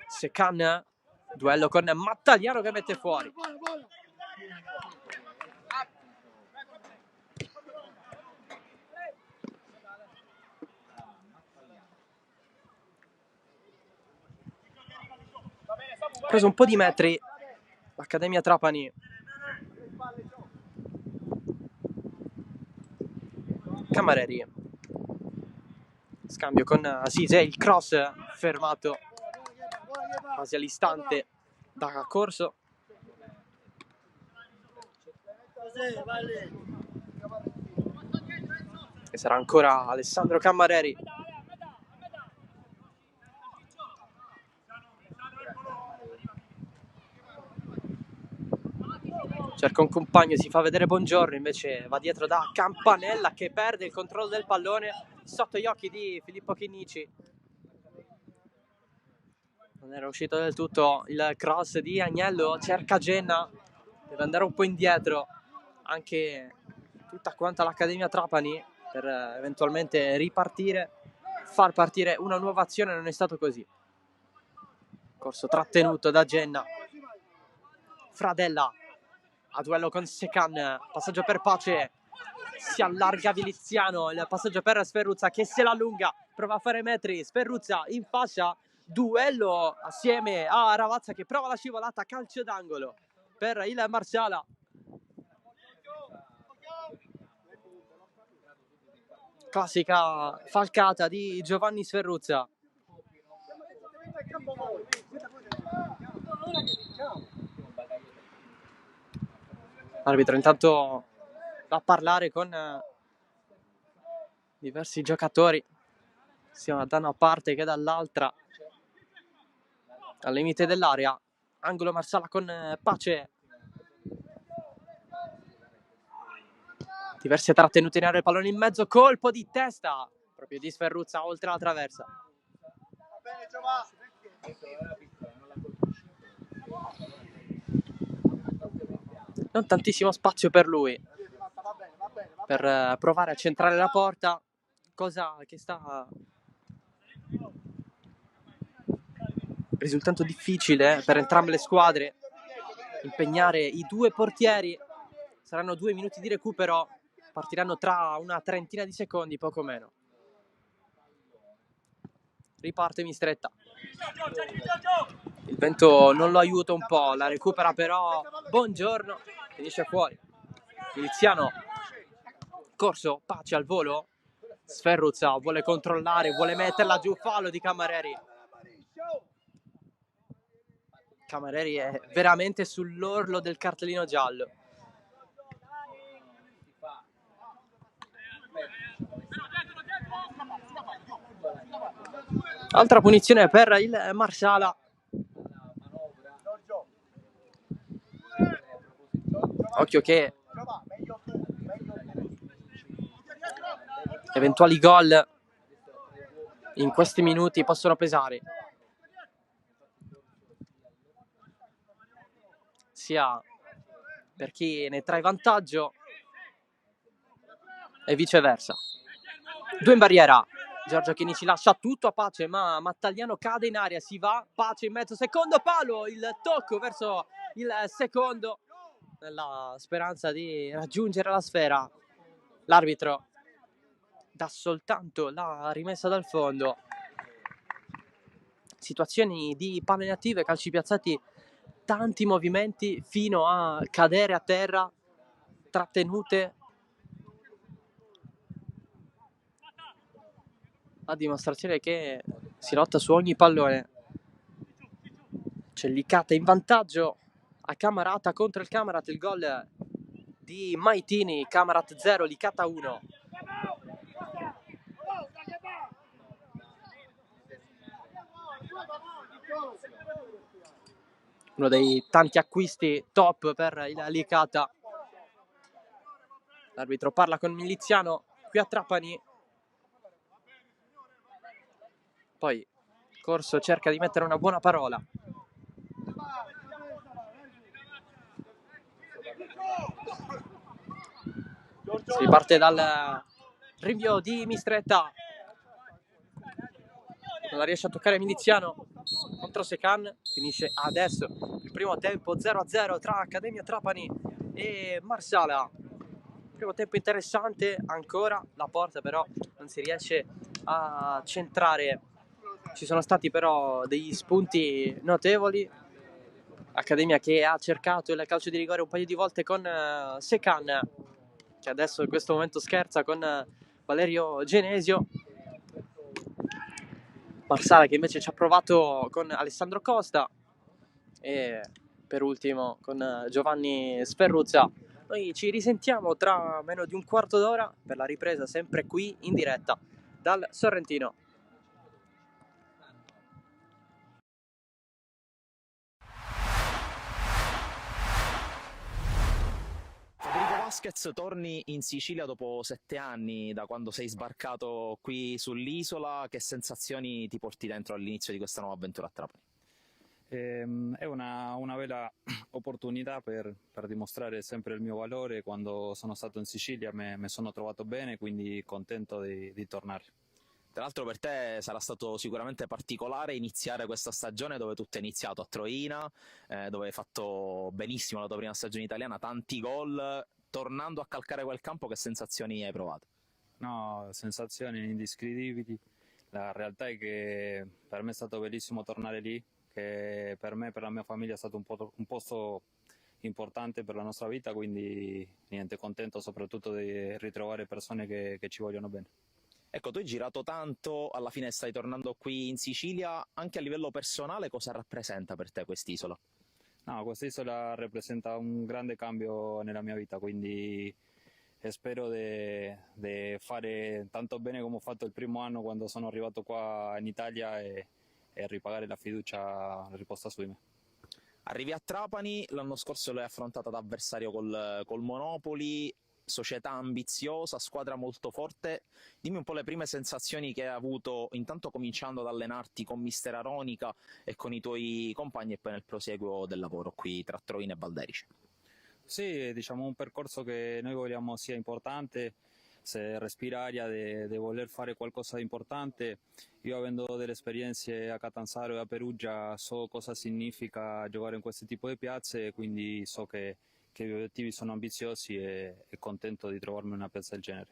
Secan. Duello con Mattagliano che mette fuori. preso un po' di metri l'Accademia Trapani. Cammareri, scambio con Sise, il cross fermato quasi all'istante da Corso. E sarà ancora Alessandro Cammareri. Cerca un compagno, si fa vedere Buongiorno, invece va dietro da Campanella che perde il controllo del pallone sotto gli occhi di Filippo Chinnici. Non era uscito del tutto il cross di Agnello, cerca Genna, deve andare un po' indietro anche tutta quanta l'Accademia Trapani per eventualmente ripartire, far partire una nuova azione. Non è stato così. Corso trattenuto da Genna. Fradella a duello con Secan, passaggio per Pace, si allarga Viliziano, il passaggio per Sferruzza che se la allunga, prova a fare metri, Sferruzza in fascia, duello assieme a Ravazza che prova la scivolata, calcio d'angolo per il Marsala. Classica falcata di Giovanni Sferruzza. L'arbitro intanto va a parlare con diversi giocatori, sia da una parte che dall'altra, al limite dell'area. Angolo Marsala con Pace. Diverse trattenute in area, il pallone in mezzo, colpo di testa proprio di Sferruzza oltre la traversa. Non tantissimo spazio per lui per provare a centrare la porta, cosa che sta risultando difficile per entrambe le squadre. Impegnare i due portieri, saranno 2 minuti di recupero, partiranno tra una trentina di secondi, poco meno. Riparte Mistretta, il vento non lo aiuta un po', la recupera però Buongiorno, finisce fuori. Miliziano, Corso, Pace al volo, Sferruzza vuole controllare, vuole metterla giù, fallo di Cammareri. Cammareri è veramente sull'orlo del cartellino giallo. Altra punizione per il Marsala. Occhio che eventuali gol in questi minuti possono pesare, sia per chi ne trae vantaggio e viceversa. 2 in barriera, Giorgio Chinnici lascia tutto a Pace, ma Mattagliano cade in aria, si va, Pace in mezzo, secondo palo, il tocco verso il secondo nella speranza di raggiungere la sfera. L'arbitro dà soltanto la rimessa dal fondo. Situazioni di palle inattive, calci piazzati, tanti movimenti fino a cadere a terra, trattenute, a dimostrazione che si lotta su ogni pallone. C'è Licata in vantaggio a Camarata contro il Camarat, il gol di Maitini, Camarat 0, Licata 1. Uno dei tanti acquisti top per il Licata. L'arbitro parla con Miliziano qui a Trapani. Poi Corso cerca di mettere una buona parola. Si riparte dal rinvio di Mistretta. Non la riesce a toccare Miliziano contro Secan. Finisce adesso il primo tempo 0-0 tra Accademia Trapani e Marsala. Primo tempo interessante ancora, la porta però non si riesce a centrare. Ci sono stati però degli spunti notevoli accademia che ha cercato il calcio di rigore un paio di volte con Secan, che adesso in questo momento scherza con Valerio Genesio. Marsala che invece ci ha provato con Alessandro Costa e per ultimo con Giovanni Sferruzza. Noi ci risentiamo tra meno di un quarto d'ora per la ripresa, sempre qui in diretta dal Sorrentino. Federico Vasquez, torni in Sicilia dopo 7 anni da quando sei sbarcato qui sull'isola. Che sensazioni ti porti dentro all'inizio di questa nuova avventura a Trapani? È una bella opportunità per dimostrare sempre il mio valore. Quando sono stato in Sicilia mi sono trovato bene, quindi contento di tornare. Tra l'altro per te sarà stato sicuramente particolare iniziare questa stagione dove tutto è iniziato a Troina, dove hai fatto benissimo la tua prima stagione italiana, tanti gol. Tornando a calcare quel campo, che sensazioni hai provato? No, sensazioni indescrivibili. La realtà è che per me è stato bellissimo tornare lì, che per me e per la mia famiglia è stato un posto importante per la nostra vita, quindi niente, contento soprattutto di ritrovare persone che ci vogliono bene. Ecco, tu hai girato tanto, alla fine stai tornando qui in Sicilia. Anche a livello personale cosa rappresenta per te quest'isola? No, questa isola rappresenta un grande cambio nella mia vita, quindi spero di fare tanto bene come ho fatto il primo anno quando sono arrivato qua in Italia e ripagare la fiducia riposta su di me. Arrivi a Trapani, l'anno scorso l'hai affrontata da avversario col Monopoli, società ambiziosa, squadra molto forte. Dimmi un po' le prime sensazioni che hai avuto, intanto cominciando ad allenarti con mister Aronica e con i tuoi compagni e poi nel proseguo del lavoro qui tra Troina e Valderice. Sì, diciamo un percorso che noi vogliamo sia importante, se respira aria di voler fare qualcosa di importante. Io avendo delle esperienze a Catanzaro e a Perugia so cosa significa giocare in questo tipo di piazze, quindi so che gli obiettivi sono ambiziosi e contento di trovarmi in una piazza del genere.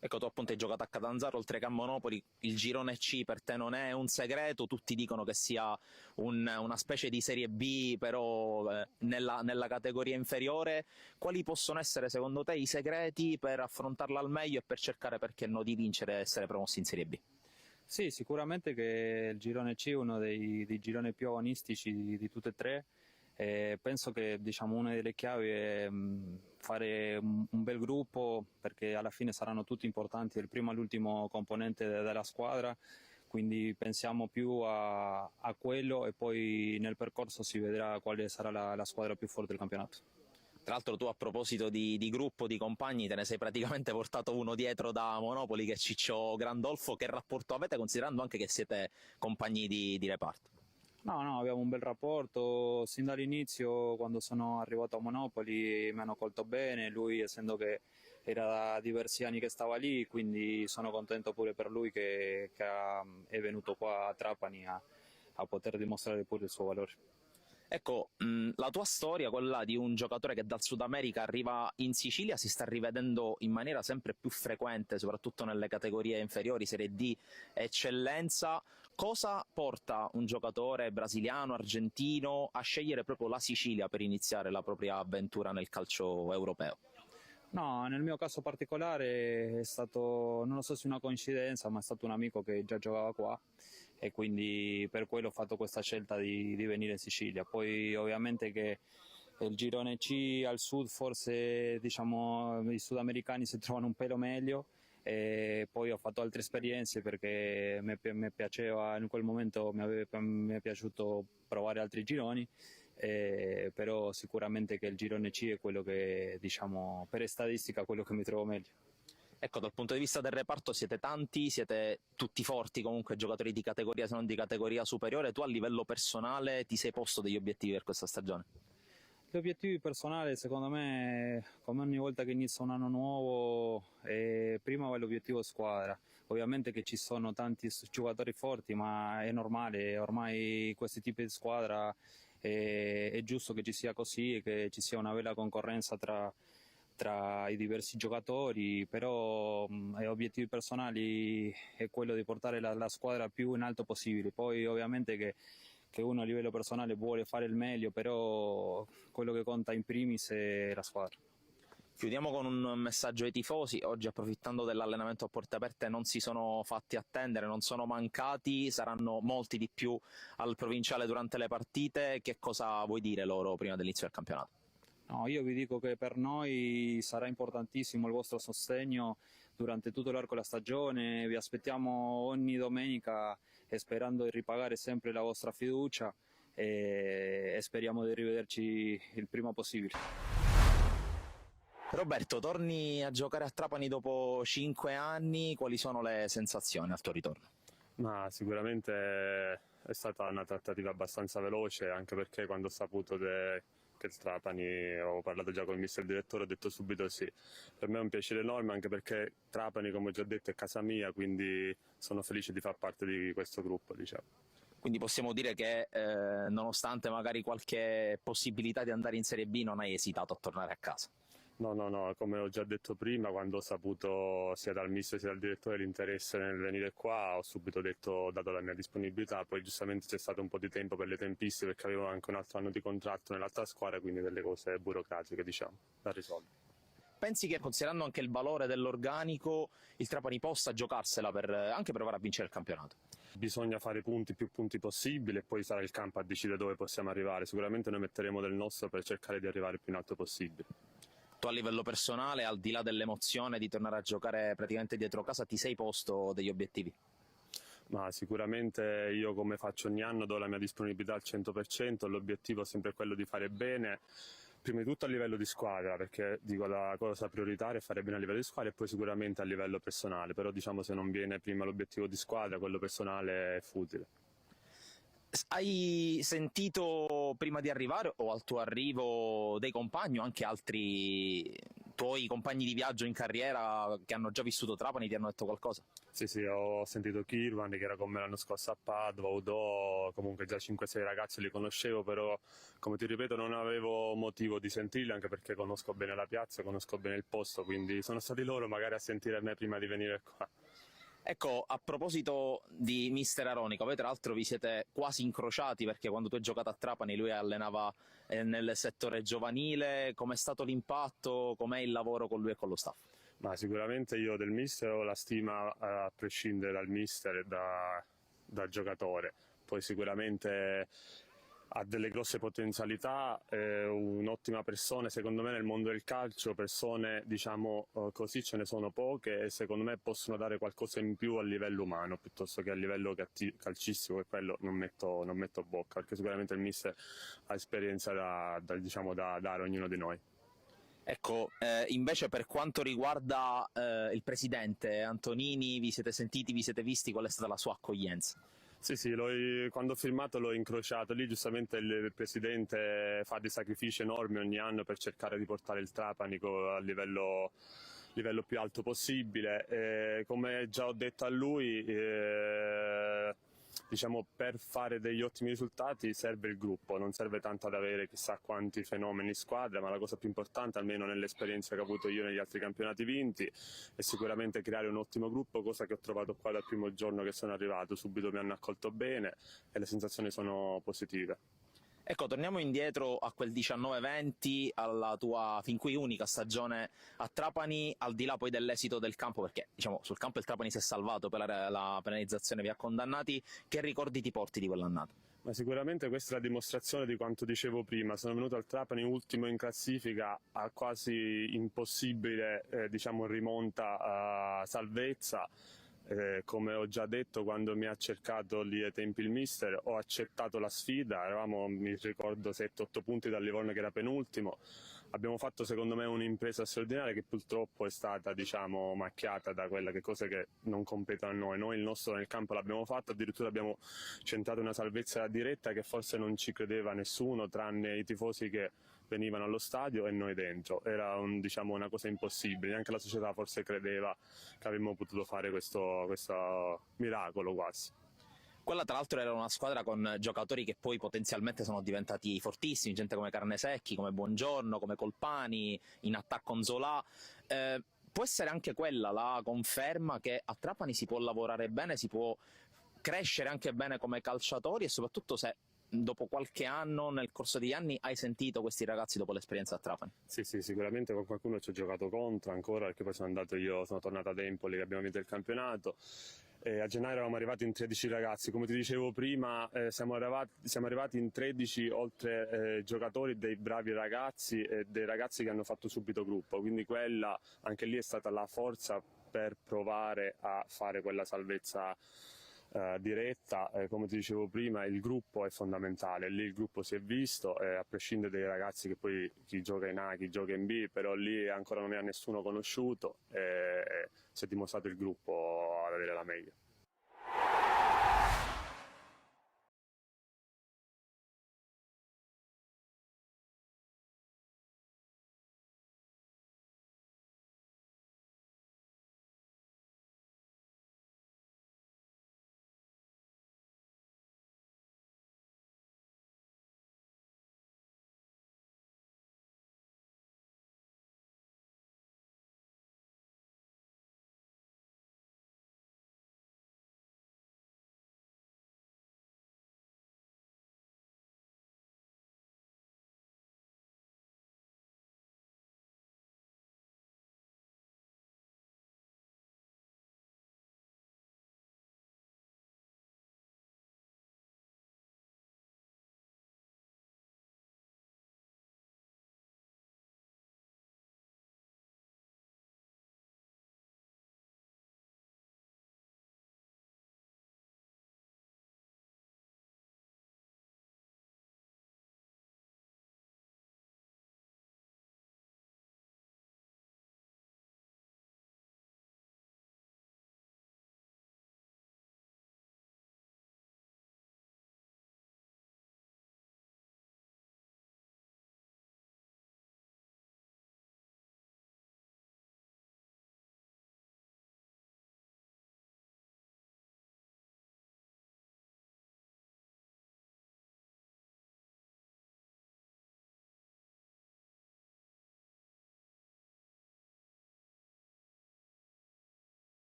Ecco, tu appunto hai giocato a Catanzaro oltre che a Monopoli, il girone C per te non è un segreto, tutti dicono che sia una specie di Serie B però nella categoria inferiore. Quali possono essere secondo te i segreti per affrontarla al meglio e per cercare, perché no, di vincere e essere promossi in Serie B? Sì, sicuramente che il girone C è uno dei gironi più agonistici di tutte e tre. Penso che diciamo, una delle chiavi è fare un bel gruppo, perché alla fine saranno tutti importanti, dal primo all'ultimo componente della squadra, quindi pensiamo più a quello e poi nel percorso si vedrà quale sarà la squadra più forte del campionato. Tra l'altro tu, a proposito di gruppo, di compagni, te ne sei praticamente portato uno dietro da Monopoli, che è Ciccio Grandolfo. Che rapporto avete, considerando anche che siete compagni di reparto? No, abbiamo un bel rapporto. Sin dall'inizio, quando sono arrivato a Monopoli, mi hanno colto bene. Lui, essendo che era da diversi anni che stava lì, quindi sono contento pure per lui che è venuto qua a Trapani a poter dimostrare pure il suo valore. Ecco, la tua storia, quella di un giocatore che dal Sud America arriva in Sicilia, si sta rivedendo in maniera sempre più frequente, soprattutto nelle categorie inferiori, Serie D, eccellenza. Cosa porta un giocatore brasiliano, argentino, a scegliere proprio la Sicilia per iniziare la propria avventura nel calcio europeo? No, nel mio caso particolare è stato, non lo so se è una coincidenza, ma è stato un amico che già giocava qua e quindi per quello ho fatto questa scelta di venire in Sicilia. Poi ovviamente che il girone C al sud forse diciamo i sudamericani si trovano un pelo meglio, e poi ho fatto altre esperienze perché mi piaceva in quel momento, mi è piaciuto provare altri gironi. Però sicuramente che il girone C è quello che, diciamo, per statistica, quello che mi trovo meglio. Ecco, dal punto di vista del reparto siete tanti, siete tutti forti comunque, giocatori di categoria se non di categoria superiore. Tu a livello personale ti sei posto degli obiettivi per questa stagione? Gli obiettivi personali, secondo me, come ogni volta che inizia un anno nuovo, prima va l'obiettivo squadra. Ovviamente che ci sono tanti giocatori forti, ma è normale, ormai questi tipi di squadra è giusto che ci sia così e che ci sia una bella concorrenza tra i diversi giocatori, però obiettivi personali è quello di portare la squadra più in alto possibile. Poi ovviamente che che uno a livello personale vuole fare il meglio, però quello che conta in primis è la squadra. Chiudiamo con un messaggio ai tifosi. Oggi, approfittando dell'allenamento a porte aperte, non si sono fatti attendere, non sono mancati, saranno molti di più al provinciale durante le partite. Che cosa vuoi dire loro prima dell'inizio del campionato? No, io vi dico che per noi sarà importantissimo il vostro sostegno durante tutto l'arco della stagione, vi aspettiamo ogni domenica e sperando di ripagare sempre la vostra fiducia e speriamo di rivederci il prima possibile. Roberto, torni a giocare a Trapani dopo 5 anni, quali sono le sensazioni al tuo ritorno? Ma sicuramente è stata una trattativa abbastanza veloce, anche perché quando ho saputo che il Trapani, ho parlato già con il mister direttore, ho detto subito sì. Per me è un piacere enorme, anche perché Trapani, come ho già detto, è casa mia, quindi sono felice di far parte di questo gruppo, diciamo. Quindi possiamo dire che nonostante magari qualche possibilità di andare in Serie B non hai esitato a tornare a casa? No, come ho già detto prima, quando ho saputo sia dal mister sia dal direttore l'interesse nel venire qua, ho subito dato la mia disponibilità, poi giustamente c'è stato un po' di tempo per le tempistiche perché avevo anche un altro anno di contratto nell'altra squadra, quindi delle cose burocratiche, diciamo, da risolvere. Pensi che, considerando anche il valore dell'organico, il Trapani possa giocarsela anche per provare a vincere il campionato? Bisogna fare più punti possibili e poi sarà il campo a decidere dove possiamo arrivare. Sicuramente noi metteremo del nostro per cercare di arrivare il più in alto possibile. Tu a livello personale, al di là dell'emozione di tornare a giocare praticamente dietro casa, ti sei posto degli obiettivi? Ma sicuramente io, come faccio ogni anno, do la mia disponibilità al 100%, l'obiettivo è sempre quello di fare bene, prima di tutto a livello di squadra, perché dico la cosa prioritaria è fare bene a livello di squadra e poi sicuramente a livello personale, però diciamo se non viene prima l'obiettivo di squadra, quello personale è futile. Hai sentito prima di arrivare o al tuo arrivo dei compagni o anche altri tuoi compagni di viaggio in carriera che hanno già vissuto Trapani, ti hanno detto qualcosa? Sì, ho sentito Kirwan che era con me l'anno scorso a Padova, Udò, comunque già 5-6 ragazzi li conoscevo, però come ti ripeto non avevo motivo di sentirli, anche perché conosco bene la piazza, conosco bene il posto, quindi sono stati loro magari a sentire me prima di venire qua. Ecco, a proposito di mister Aronica, voi tra l'altro vi siete quasi incrociati perché quando tu hai giocato a Trapani lui allenava nel settore giovanile. Com'è stato l'impatto, com'è il lavoro con lui e con lo staff? Ma sicuramente io del mister ho la stima a prescindere dal mister e da giocatore, poi sicuramente ha delle grosse potenzialità, è un'ottima persona, secondo me nel mondo del calcio persone diciamo così ce ne sono poche e secondo me possono dare qualcosa in più a livello umano piuttosto che a livello calcistico, e quello non metto bocca, perché sicuramente il mister ha esperienza da dare a ognuno di noi. Ecco, invece per quanto riguarda il presidente Antonini, vi siete sentiti, vi siete visti, qual è stata la sua accoglienza? Sì, quando ho firmato l'ho incrociato, lì giustamente il presidente fa dei sacrifici enormi ogni anno per cercare di portare il Trapani a livello più alto possibile. Come già ho detto a lui, diciamo, per fare degli ottimi risultati serve il gruppo, non serve tanto ad avere chissà quanti fenomeni in squadra, ma la cosa più importante, almeno nell'esperienza che ho avuto io negli altri campionati vinti, è sicuramente creare un ottimo gruppo, cosa che ho trovato qua dal primo giorno che sono arrivato. Subito mi hanno accolto bene e le sensazioni sono positive. Ecco, torniamo indietro a quel 19-20, alla tua fin qui unica stagione a Trapani, al di là poi dell'esito del campo, perché diciamo sul campo il Trapani si è salvato, per la penalizzazione vi ha condannati. Che ricordi ti porti di quell'annata? Ma sicuramente questa è la dimostrazione di quanto dicevo prima. Sono venuto al Trapani ultimo in classifica, a quasi impossibile rimonta a salvezza. Come ho già detto, quando mi ha cercato lì ai tempi il mister, ho accettato la sfida. Eravamo, mi ricordo, 7-8 punti dal Livorno che era penultimo. Abbiamo fatto secondo me un'impresa straordinaria che purtroppo è stata macchiata da cose che non competono a noi. Noi il nostro nel campo l'abbiamo fatto, addirittura abbiamo centrato una salvezza diretta che forse non ci credeva nessuno tranne i tifosi che venivano allo stadio e noi dentro. Era una cosa impossibile, neanche la società forse credeva che avremmo potuto fare questo miracolo quasi. Quella tra l'altro era una squadra con giocatori che poi potenzialmente sono diventati fortissimi, gente come Carnesecchi, come Buongiorno, come Colpani, in attacco Nzola. Può essere anche quella la conferma che a Trapani si può lavorare bene, si può crescere anche bene come calciatori, e soprattutto se dopo qualche anno, nel corso degli anni, hai sentito questi ragazzi dopo l'esperienza a Trapani? Sì, sicuramente con qualcuno ci ho giocato contro ancora, perché poi sono tornato ad Empoli che abbiamo vinto il campionato. A gennaio eravamo arrivati in 13 ragazzi, come ti dicevo prima siamo arrivati in 13 oltre giocatori, dei bravi ragazzi e dei ragazzi che hanno fatto subito gruppo, quindi quella anche lì è stata la forza per provare a fare quella salvezza diretta. Come ti dicevo prima, il gruppo è fondamentale, lì il gruppo si è visto, a prescindere dai ragazzi che poi chi gioca in A, chi gioca in B, però lì ancora non ne ha nessuno conosciuto, si è dimostrato il gruppo ad avere la meglio.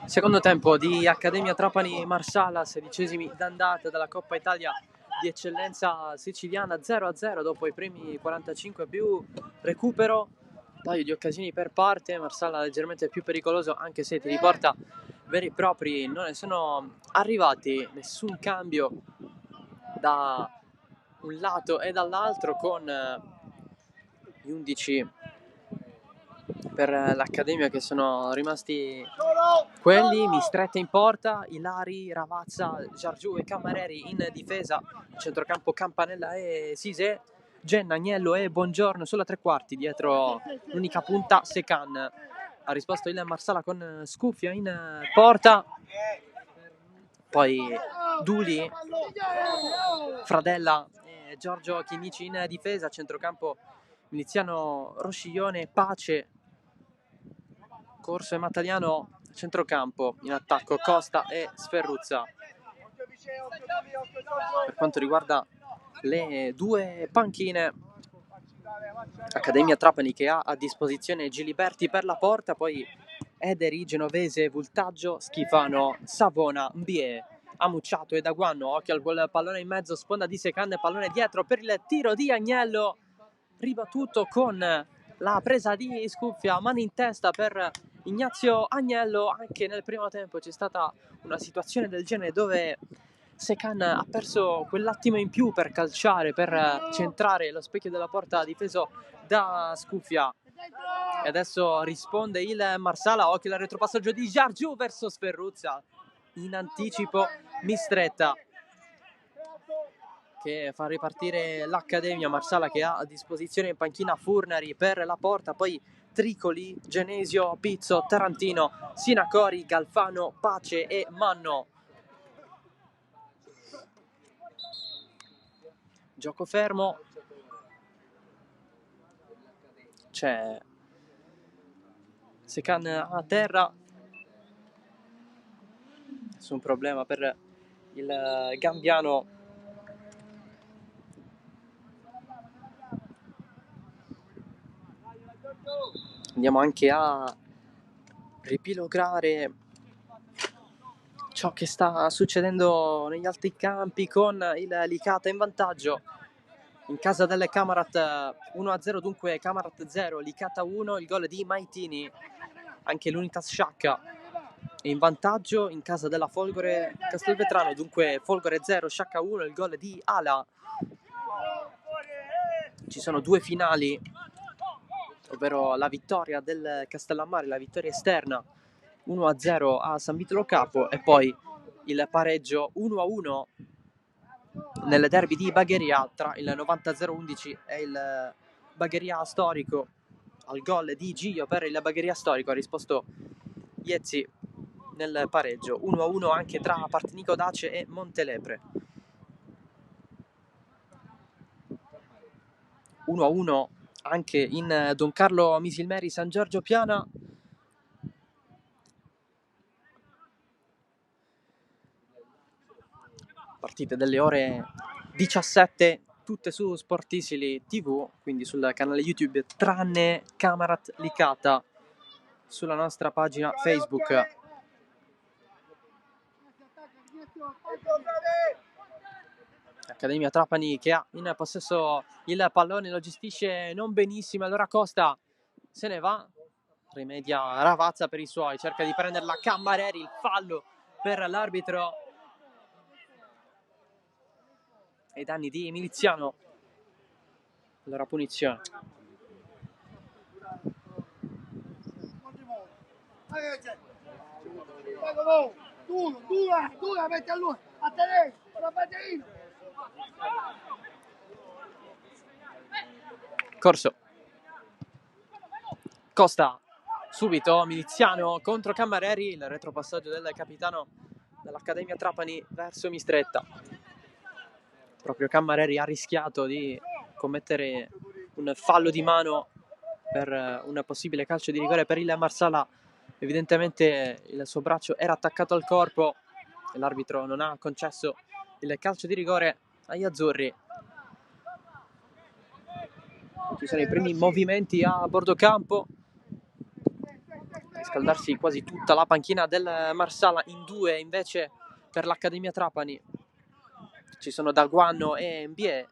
Secondo tempo di Accademia Trapani Marsala, 16esimi d'andata della Coppa Italia di eccellenza siciliana, 0-0 dopo i primi 45 più recupero, paio di occasioni per parte. Marsala leggermente più pericoloso, anche se ti riporta veri e propri, non ne sono arrivati, nessun cambio da un lato e dall'altro, con gli 11 per l'Accademia che sono rimasti quelli. Mistretta in porta, Ilari, Ravazza, Giargiù e Camareri in difesa, centrocampo Campanella e Sise, Genna, Agnello e Buongiorno sulla tre quarti, dietro l'unica punta Secan. Ha risposto il Marsala con Scuffia in porta, poi Duli, Fradella e Giorgio Chinici in difesa, centrocampo Miliziano, Rosciglione, Pace, Corso e Mattaliano, centrocampo, in attacco Costa e Sferruzza. Per quanto riguarda le due panchine, Accademia Trapani che ha a disposizione Giliberti per la porta, poi Ederi, Genovese, Vultaggio, Schifano, Savona, Mbie, Amucciato e Daguanno. Occhio al pallone in mezzo, sponda di Secan, pallone dietro per il tiro di Agnello, ribattuto con la presa di Scuffia, mani in testa per Ignazio Agnello. Anche nel primo tempo c'è stata una situazione del genere dove Secan ha perso quell'attimo in più per calciare, per centrare lo specchio della porta difeso da Scuffia. E adesso risponde il Marsala. Occhio al retropassaggio di Jargiu verso Sferruzza. In anticipo Mistretta, che fa ripartire l'Accademia. Marsala che ha a disposizione in panchina Furnari per la porta, poi Tricoli, Genesio, Pizzo, Tarantino, Sinacori, Galfano, Pace e Manno. Gioco fermo, c'è Secan a terra, nessun problema per il gambiano. Andiamo anche a ripilogare ciò che sta succedendo negli altri campi, con il Licata in vantaggio in casa delle Camarat 1-0, dunque Camarat 0, Licata 1, il gol di Maitini. Anche l'Unitas Sciacca in vantaggio in casa della Folgore Castelvetrano, dunque Folgore 0, Sciacca 1, il gol di Ala. Ci sono due finali, ovvero la vittoria del Castellammare, la vittoria esterna 1-0 a San Vito Lo Capo, e poi il pareggio 1-1 nel derby di Bagheria tra il 90-011 e il Bagheria Storico. Al gol di Gio per il Bagheria Storico ha risposto Iezzi nel pareggio 1-1 anche tra Partinico Dace e Montelepre. 1-1 anche in Don Carlo Misilmeri San Giorgio Piana. Partite delle ore 17, tutte su Sportisili TV, quindi sul canale YouTube, tranne Camarat Licata sulla nostra pagina Facebook. Accademia Trapani che ha in possesso il pallone, lo gestisce non benissimo, allora Costa se ne va, rimedia Ravazza per i suoi, cerca di prenderla Cammareri, il fallo per l'arbitro ai danni di Miliziano, allora punizione. Dura, metti a lui, a tenere, la batterina. Corso. Costa, subito, Miliziano contro Cammareri, il retropassaggio del capitano dell'Accademia Trapani verso Mistretta. Proprio Cammareri ha rischiato di commettere un fallo di mano per un possibile calcio di rigore per il Marsala. Evidentemente il suo braccio era attaccato al corpo e l'arbitro non ha concesso il calcio di rigore agli azzurri. Ci sono i primi movimenti a bordo campo, riscaldarsi quasi tutta la panchina del Marsala, in due invece per l'Accademia Trapani. Ci sono Daguanno e Mbie.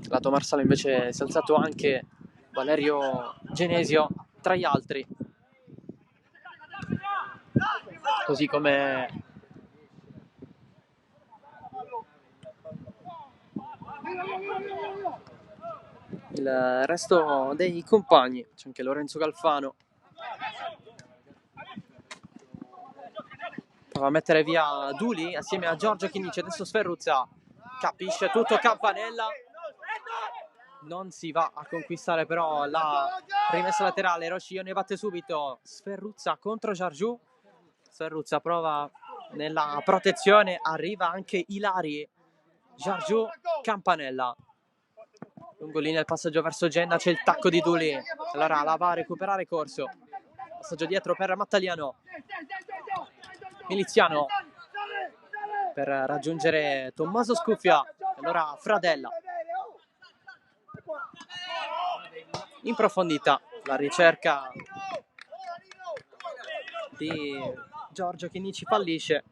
Lato Marsala invece si è alzato anche Valerio Genesio tra gli altri, così come il resto dei compagni. C'è anche Lorenzo Galfano, prova a mettere via Duli assieme a Giorgio Chinici. Adesso Sferruzza capisce tutto Campanella, non si va a conquistare però la rimessa laterale. Roscio ne batte subito, Sferruzza contro Jargiu. Sferruzza prova nella protezione, arriva anche Ilari, Jargiu, Campanella. Lungolini al passaggio verso Genna, c'è il tacco di Duli, allora la va a recuperare Corso. Passaggio dietro per Mattaliano, Miliziano per raggiungere Tommaso Scuffia, allora Fradella. In profondità la ricerca di Giorgio Chinici fallisce.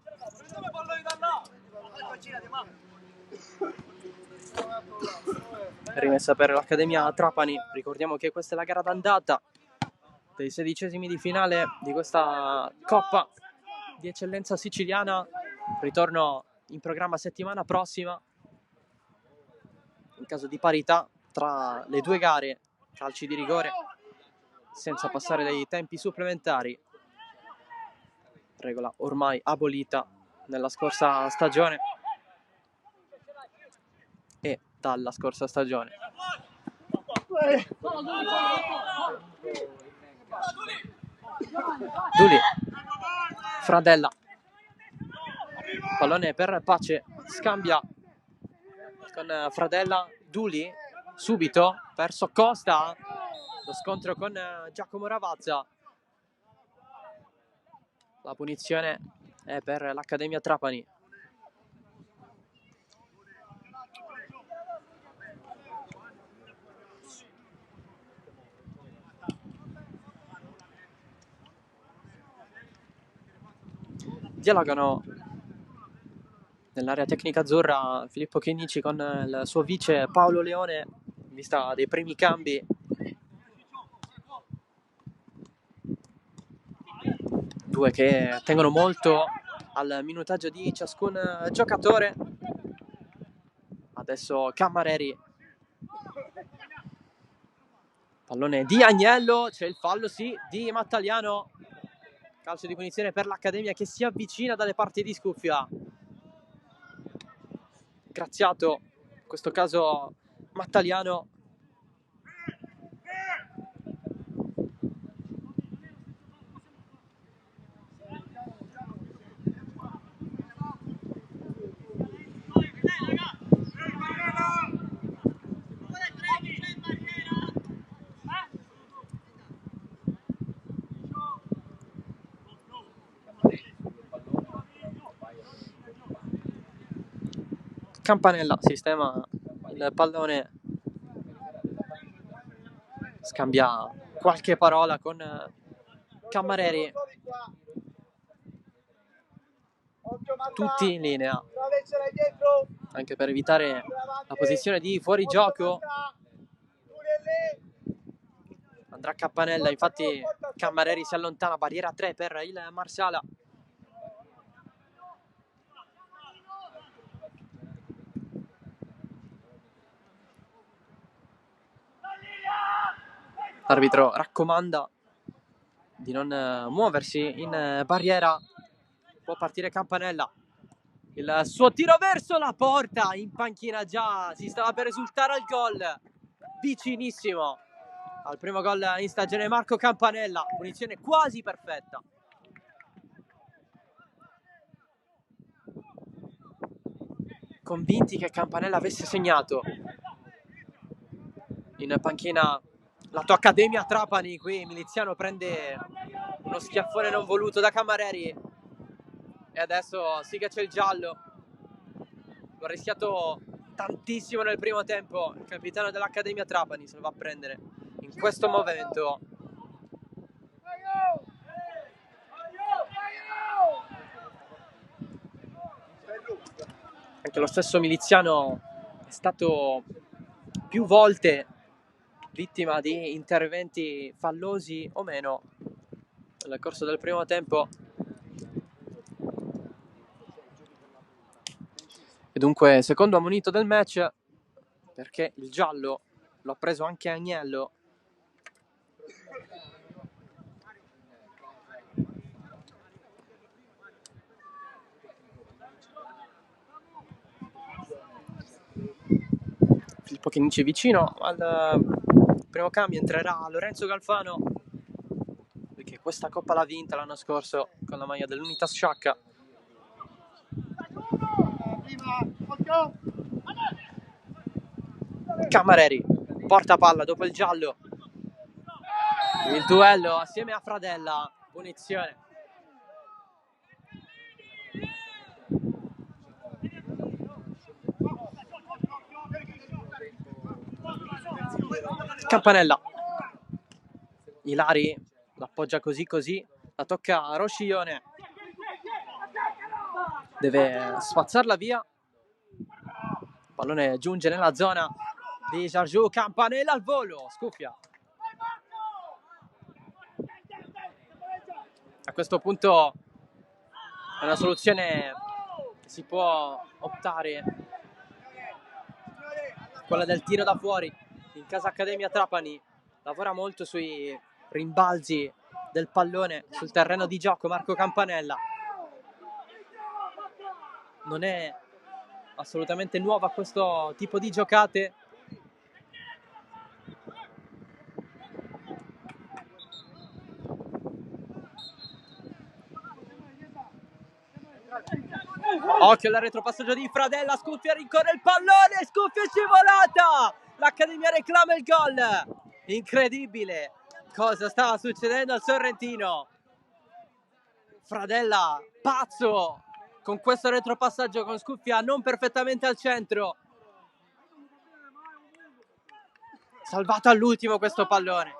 Rimessa per l'Accademia Trapani. Ricordiamo che questa è la gara d'andata. dei 16esimi di finale di questa Coppa di Eccellenza Siciliana. Ritorno in programma settimana prossima in caso di parità tra le due gare, calci di rigore senza passare dei tempi supplementari, regola ormai abolita nella scorsa stagione e dalla scorsa stagione. Duli, Fradella, pallone per Pace, scambia con Fradella, Duli subito verso Costa, lo scontro con Giacomo Ravazza, la punizione è per l'Accademia Trapani. Dialogano nell'area tecnica azzurra Filippo Chinnici con il suo vice Paolo Leone in vista dei primi cambi. Due che tengono molto al minutaggio di ciascun giocatore. Adesso Cammareri, pallone di Agnello, c'è il fallo sì di Mattaliano, calcio di punizione per l'Accademia che si avvicina dalle parti di Scuffia. Graziato, in questo caso Mattaliano. Campanella sistema il pallone, scambia qualche parola con Cammareri, tutti in linea anche per evitare la posizione di fuorigioco. Andrà Campanella, infatti Cammareri si allontana, barriera 3 per il Marsala. L'arbitro raccomanda di non muoversi in barriera. Può partire Campanella. Il suo tiro verso la porta, in panchina già, si stava per risultare al gol. Vicinissimo al primo gol in stagione Marco Campanella. Punizione quasi perfetta. Convinti che Campanella avesse segnato. In panchina la tua Accademia Trapani, qui Miliziano prende uno schiaffone non voluto da Cammareri e adesso sì che c'è il giallo. Lo ha rischiato tantissimo nel primo tempo il capitano dell'Accademia Trapani, se lo va a prendere in questo momento. Anche lo stesso Miliziano è stato più volte vittima di interventi fallosi o meno nel corso del primo tempo. E dunque secondo ammonito del match, perché il giallo lo ha preso anche Agnello. Filippo Chinnici vicino al primo cambio, entrerà Lorenzo Galfano, perché questa Coppa l'ha vinta l'anno scorso con la maglia dell'Unitas Sciacca. Cammareri porta palla dopo il giallo, il duello assieme a Fradella, punizione. Campanella, Ilari l'appoggia così, la tocca a Rosciglione, deve spazzarla via, il pallone giunge nella zona di Giorgio. Campanella al volo, scuffia. questo punto è una soluzione che si può optare, quella del tiro da fuori. In casa Accademia Trapani lavora molto sui rimbalzi del pallone sul terreno di gioco Marco Campanella. Non è assolutamente nuova questo tipo di giocate. Occhio al retropassaggio di Fradella, Scuffia rincorre il pallone, Scuffia scivolata, l'Accademia reclama il gol. Incredibile cosa stava succedendo al Sorrentino. Fradella pazzo con questo retropassaggio con Scuffia non perfettamente al centro. Salvato all'ultimo questo pallone.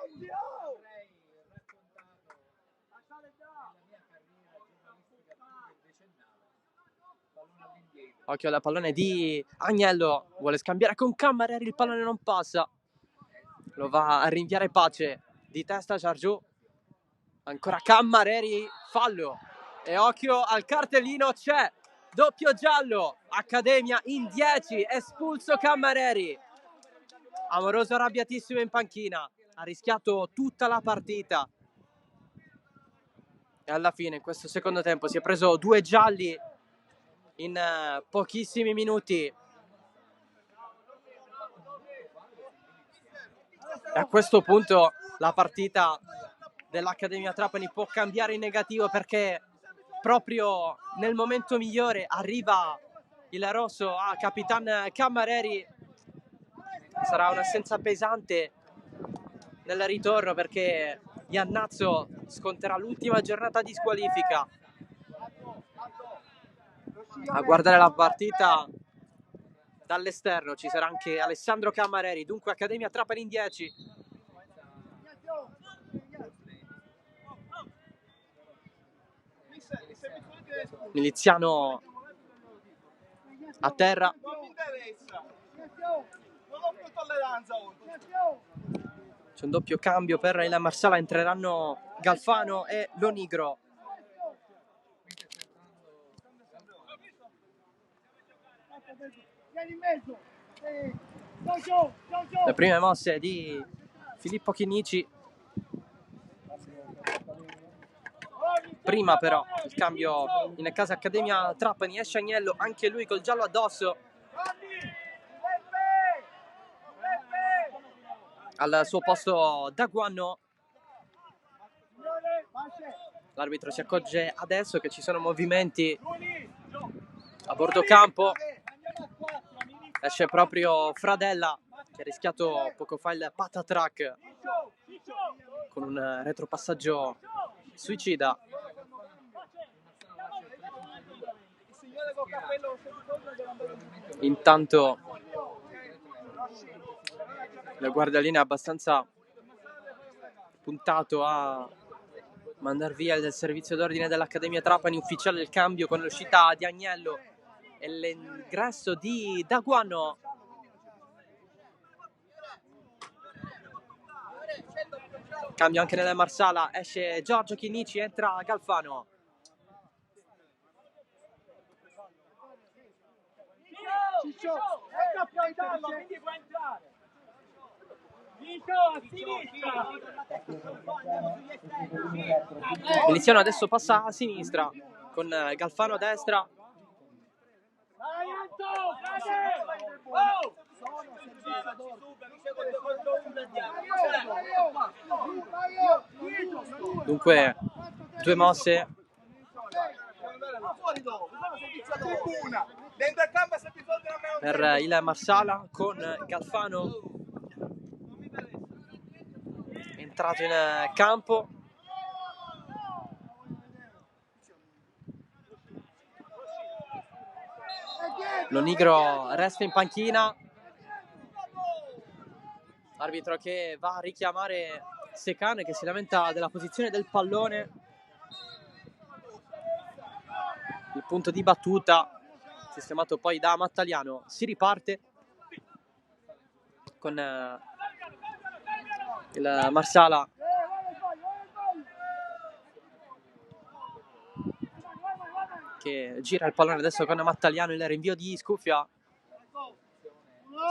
Occhio alla pallone di Agnello, vuole scambiare con Cammareri, il pallone non passa. Lo va a rinviare Pace, di testa Giargiù. Ancora Cammareri, fallo. E occhio al cartellino, c'è doppio giallo. Accademia in 10, espulso Cammareri. Amoroso arrabbiatissimo in panchina, ha rischiato tutta la partita. E alla fine, in questo secondo tempo, si è preso 2 gialli in pochissimi minuti. E a questo punto la partita dell'Accademia Trapani può cambiare in negativo, perché proprio nel momento migliore arriva il rosso a Capitan Cammareri. Sarà un'assenza pesante nel ritorno, perché Iannazzo sconterà l'ultima giornata di squalifica. A guardare la partita dall'esterno ci sarà anche Alessandro Cammareri, dunque Accademia Trapani in 10. Miliziano a terra. C'è un doppio cambio per il Marsala, entreranno Galfano e Lonigro. Le prime mosse di Filippo Chinnici. Prima però il cambio in casa Accademia Trapani, esce Agnello, anche lui col giallo addosso. Al suo posto Daguanno. L'arbitro si accorge adesso che ci sono movimenti a bordo campo. Esce proprio Fradella, che ha rischiato poco fa il patatrack con un retropassaggio suicida. Intanto il guardaline è abbastanza puntato a mandar via il servizio d'ordine dell'Accademia Trapani, ufficiale il cambio con l'uscita di Agnello e l'ingresso di Daguanno. Cambio anche nella Marsala, esce Giorgio Chinnici, entra Galfano. Ciccio, ecco a piantarlo, quindi può entrare. Ciccio, a sinistra. Miliziano adesso passa a sinistra con Galfano a destra. Vai Anto, oh! Dunque 2 mosse per il Marsala, con Galfano entrato in campo. Lonigro resta in panchina. Arbitro che va a richiamare Secane, che si lamenta della posizione del pallone. Il punto di battuta sistemato poi da Mattaliano. Si riparte con il Marsala che gira il pallone adesso con Mattaliano, il rinvio di Scuffia,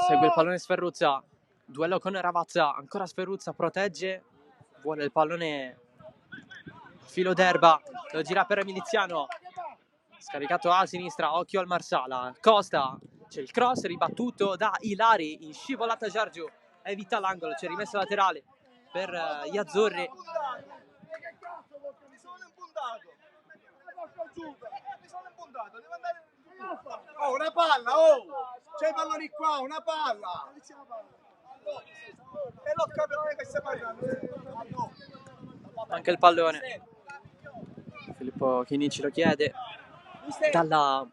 segue il pallone Sferruzza, duello con Ravazza, ancora Sferruzza, protegge, vuole il pallone filo d'erba, lo gira per Miliziano, scaricato a sinistra, occhio al Marsala, Costa, c'è il cross ribattuto da Ilari, in scivolata Giorgio, evita l'angolo, c'è rimessa laterale per gli azzurri. Oh, una palla, oh! C'è i palloni qua, una palla! E l'ho capito che stai parlando. Anche il pallone. Filippo Chinici lo chiede dalla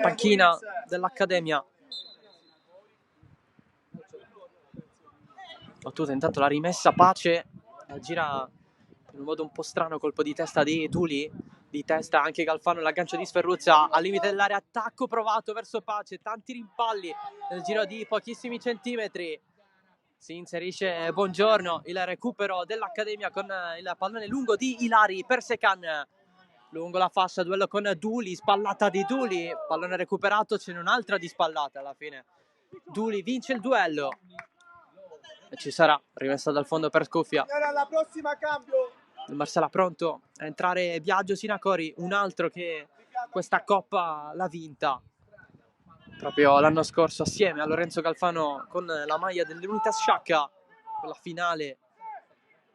panchina dell'Accademia. Battuta intanto la rimessa Pace, gira in un modo un po' strano, colpo di testa di Duli, di testa anche Galfano, l'aggancio di Sferruzza al limite dell'area, attacco provato verso Pace, tanti rimpalli nel giro di pochissimi centimetri. Si inserisce Buongiorno, il recupero dell'Accademia con il pallone lungo di Ilari per Secan, lungo la fascia, duello con Duli, spallata di Duli, pallone recuperato, ce n'è un'altra di spallata alla fine. Duli vince il duello e ci sarà rimessa dal fondo per Scuffia. Alla prossima cambio. Il Marsala pronto a entrare Biagio Sinacori, un altro che questa coppa l'ha vinta proprio l'anno scorso assieme a Lorenzo Galfano con la maglia dell'Unitas Sciacca, con la finale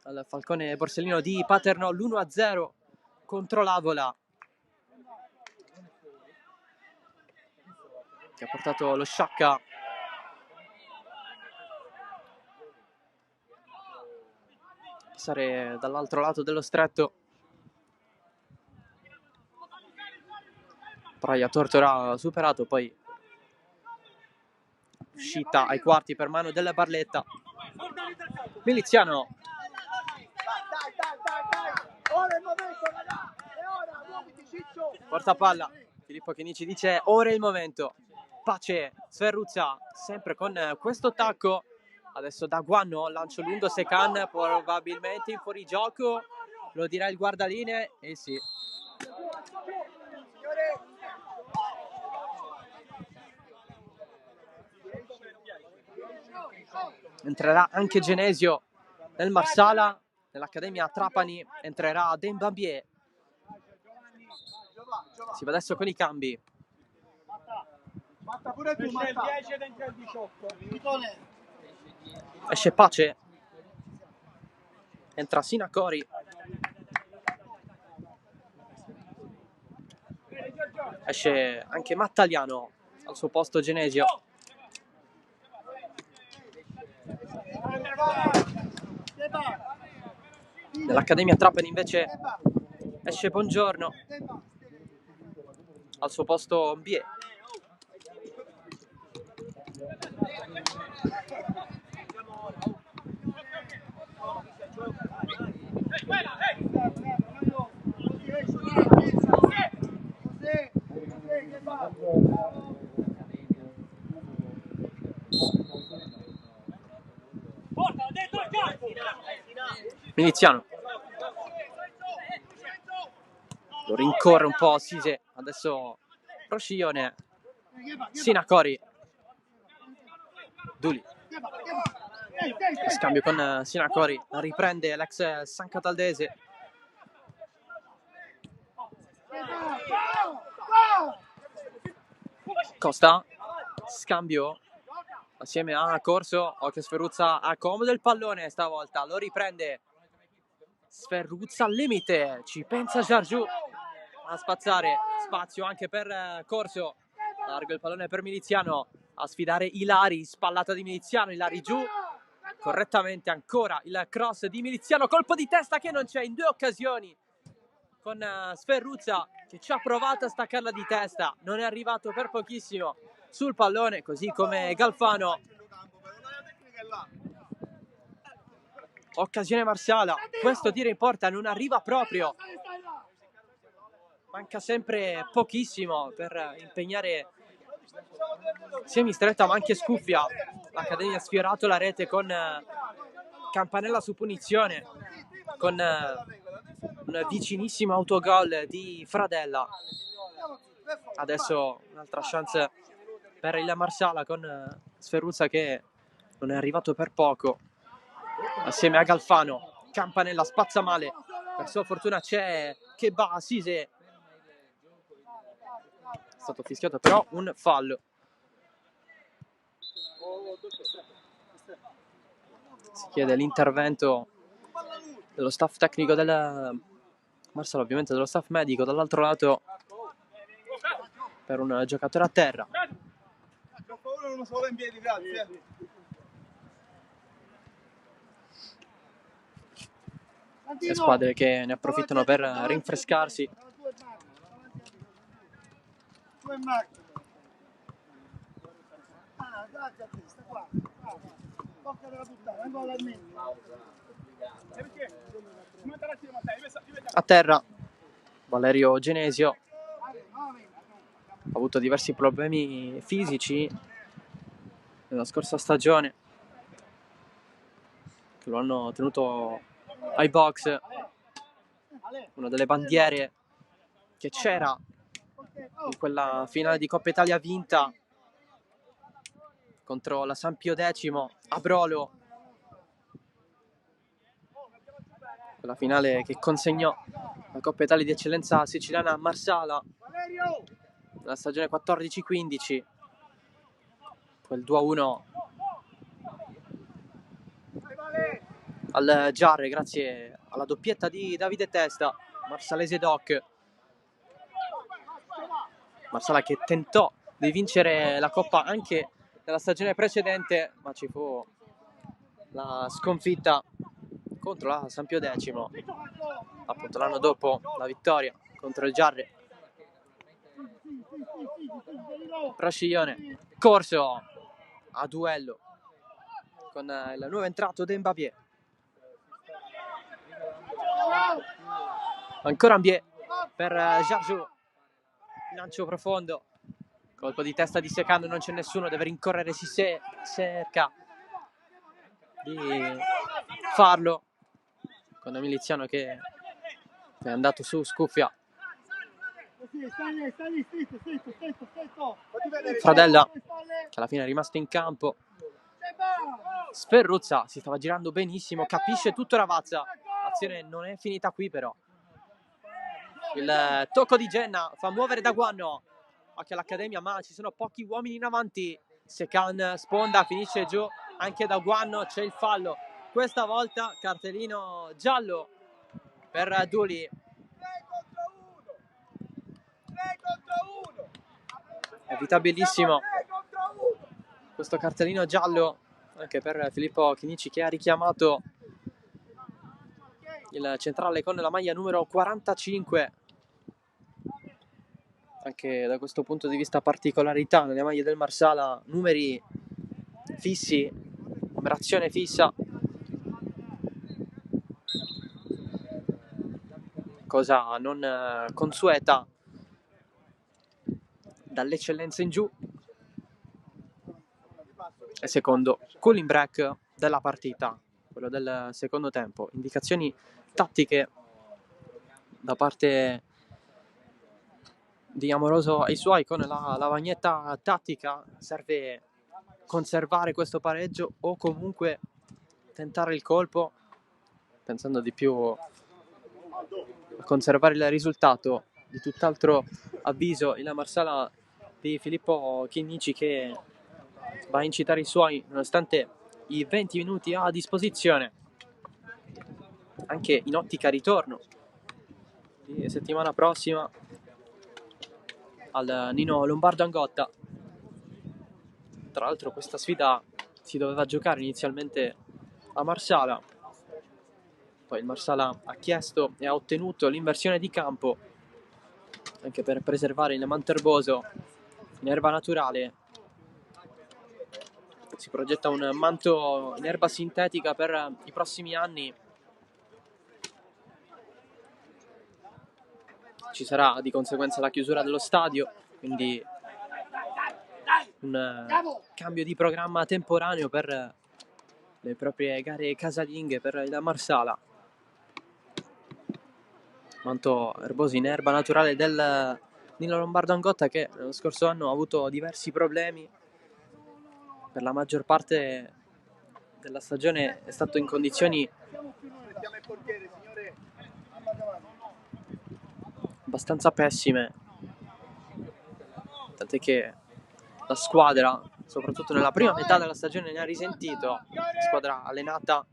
al Falcone Borsellino di Paternò, l'1-0 contro l'Avola, che ha portato lo Sciacca a passare dall'altro lato dello stretto. Praia Tortora superato, poi uscita ai quarti per mano della Barletta. Miliziano. Porta palla. Filippo Chinici dice ora è il momento. Pace, Sferruzza, sempre con questo tacco. Adesso da Guanno, lancio lungo Secan, probabilmente in fuorigioco. Lo dirà il guardalinee. E sì. Entrerà anche Genesio nel Marsala, nell'Accademia Trapani entrerà Dembambier. Si va adesso con i cambi. Esce Pace, entra Sinacori, esce anche Mattaliano, al suo posto Genesio. Nell'Accademia Trapani invece esce Buongiorno, al suo posto Mbie. Miliziano lo rincorre un po' Sise, adesso Rosciglione, Sinacori, Duli, scambio con Sinacori, riprende l'ex San Cataldese. Costa, scambio assieme a Corso, occhio Sferruzza, accomoda il pallone stavolta, lo riprende Sferruzza al limite, ci pensa Giorgiù a spazzare, spazio anche per Corso, largo il pallone per Miliziano, a sfidare Ilari, spallata di Miliziano, Ilari giù, correttamente ancora il cross di Miliziano, colpo di testa che non c'è in due occasioni, con Sferruzza che ci ha provato a staccarla di testa, non è arrivato per pochissimo sul pallone, così come Galfano. Occasione Marsala, questo tiro in porta non arriva proprio, manca sempre pochissimo per impegnare sia Mistretta ma anche Scuffia. L'Accademia ha sfiorato la rete con Campanella su punizione, con un vicinissimo autogol di Fradella. Adesso un'altra chance per il Marsala con Sferruzza che non è arrivato per poco, assieme a Galfano. Campanella spazza male, per sua fortuna c'è Keba Sise, è stato fischiato però un fallo. Si chiede l'intervento dello staff tecnico del Marsala, ovviamente dello staff medico dall'altro lato, per un giocatore a terra. Uno solo in piedi, grazie. Le squadre che ne approfittano per rinfrescarsi. A terra Valerio Genesio ha avuto diversi problemi fisici nella scorsa stagione che lo hanno tenuto ai box. Una delle bandiere che c'era in quella finale di Coppa Italia vinta contro la San Pio X a Brolo, quella finale che consegnò la Coppa Italia di Eccellenza Siciliana a Marsala nella stagione 14-15, quel 2-1 al Giarre grazie alla doppietta di Davide Testa. Marsalese Doc, Marsala che tentò di vincere la Coppa anche nella stagione precedente, ma ci fu la sconfitta contro la San Pio X, appunto l'anno dopo la vittoria contro il Giarre. Rasciglione, corso a duello con il nuovo entrato Dembapié. Ancora Ambié per Jarjou, lancio profondo, colpo di testa di Secando, non c'è nessuno, deve rincorrere Sissé, cerca di farlo con Miliziano che è andato su scuffia. Fradella che alla fine è rimasto in campo. Sferruzza si stava girando benissimo, capisce tutto Ravazza, l'azione non è finita qui però. Il tocco di Genna fa muovere Daguanno, occhio all'Accademia, ma ci sono pochi uomini in avanti. Secan sponda, finisce giù anche Daguanno, c'è il fallo, questa volta cartellino giallo per Duli. 3 contro 1. Evitabilissimo questo cartellino giallo anche per Filippo Chinici, che ha richiamato il centrale con la maglia numero 45. Anche da questo punto di vista particolarità nelle maglie del Marsala, numeri fissi, numerazione fissa, cosa non consueta dall'eccellenza in giù. E secondo cooling break della partita, quello del secondo tempo. Indicazioni tattiche da parte di Amoroso ai suoi con la lavagnetta tattica. Serve conservare questo pareggio o comunque tentare il colpo, pensando di più a conservare il risultato. Di tutt'altro avviso il Marsala di Filippo Chinnici, che va a incitare i suoi nonostante i 20 minuti a disposizione, anche in ottica ritorno di settimana prossima al Nino Lombardo Angotta. Tra l'altro questa sfida si doveva giocare inizialmente a Marsala, poi il Marsala ha chiesto e ha ottenuto l'inversione di campo anche per preservare il manterboso in erba naturale. Si progetta un manto in erba sintetica per i prossimi anni. Ci sarà di conseguenza la chiusura dello stadio, quindi un cambio di programma temporaneo per le proprie gare casalinghe per il Marsala. manto erboso in erba naturale del Nino Lombardo Angotta, che lo scorso anno ha avuto diversi problemi. Per la maggior parte della stagione è stato in condizioni abbastanza pessime, tant'è che la squadra, soprattutto nella prima metà della stagione, ne ha risentito. Squadra allenata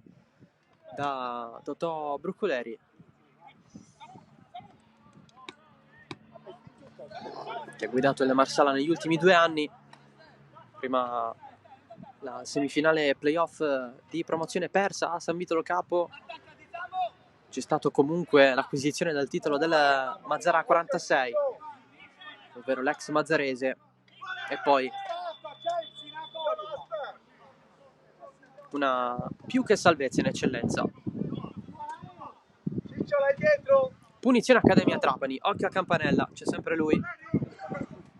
da Totò Bruccoleri, che ha guidato il Marsala negli ultimi 2 anni. Prima la semifinale playoff di promozione persa a San Vito Lo Capo. C'è stato comunque l'acquisizione del titolo del Mazzara 46, ovvero l'ex mazzarese, e poi una più che salvezza in eccellenza. Punizione Accademia Trapani, occhio a Campanella, c'è sempre lui.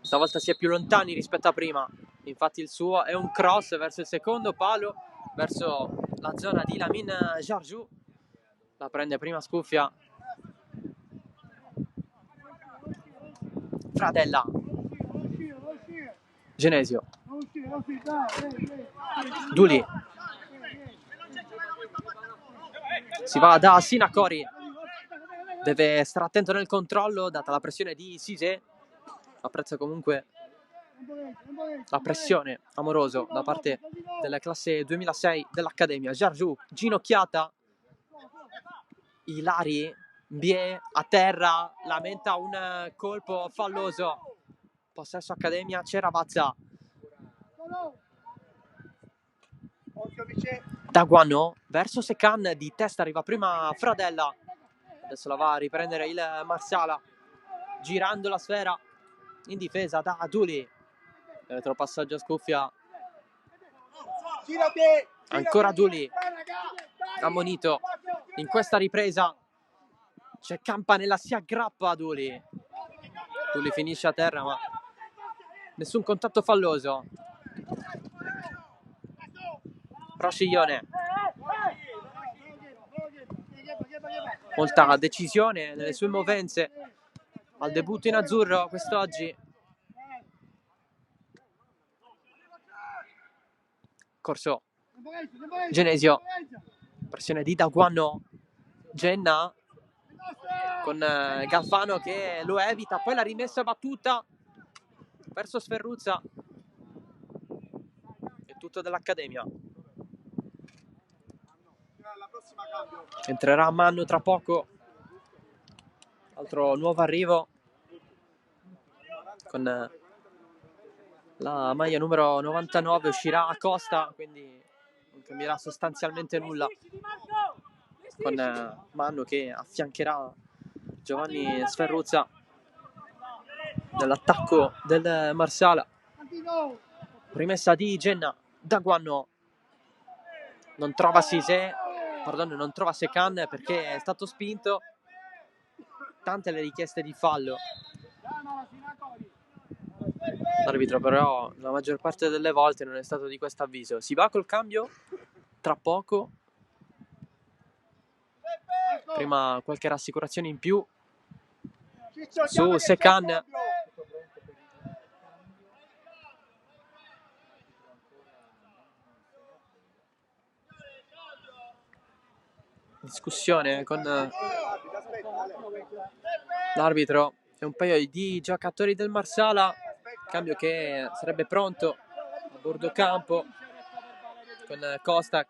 Stavolta si è più lontani rispetto a prima, infatti il suo è un cross verso il secondo palo, verso la zona di Lamin Jarjou. La prende prima Scuffia. Fradella. Genesio. Duli. Si va da Sinacori. Deve stare attento nel controllo, data la pressione di Sise. Apprezza comunque la pressione Amoroso da parte della classe 2006 dell'Accademia. Jarjou, ginocchiata. Ilari, Bie a terra, lamenta un colpo falloso. Possesso Accademia, c'è Ravazza. Daguano verso Secan, di testa arriva prima Fradella. Adesso la va a riprendere il Marsala, girando la sfera in difesa da Duli. Retropassaggio a Scuffia. Ancora Duli, ammonito in questa ripresa. C'è Campanella, si aggrappa a Duli. Duli finisce a terra, ma nessun contatto falloso. Prosciglione. Molta decisione nelle sue movenze al debutto in azzurro quest'oggi. Corso. Genesio. Pressione di Daguano. Genna con Galvano che lo evita, poi la rimessa battuta verso Sferruzza. È tutto dell'Accademia. Entrerà Manno tra poco, altro nuovo arrivo con la maglia numero 99. Uscirà Acosta, quindi non cambierà sostanzialmente nulla, con Manno che affiancherà Giovanni Sferruzza nell'attacco del Marsala. Rimessa di Genna. Daguano non trova Sise, non trova Secan perché è stato spinto. Tante le richieste di fallo. L'arbitro però la maggior parte delle volte non è stato di questo avviso. Si va col cambio tra poco. Prima qualche rassicurazione in più su Secan. Discussione con l'arbitro e un paio di giocatori del Marsala. Cambio che sarebbe pronto a bordo campo, con Costa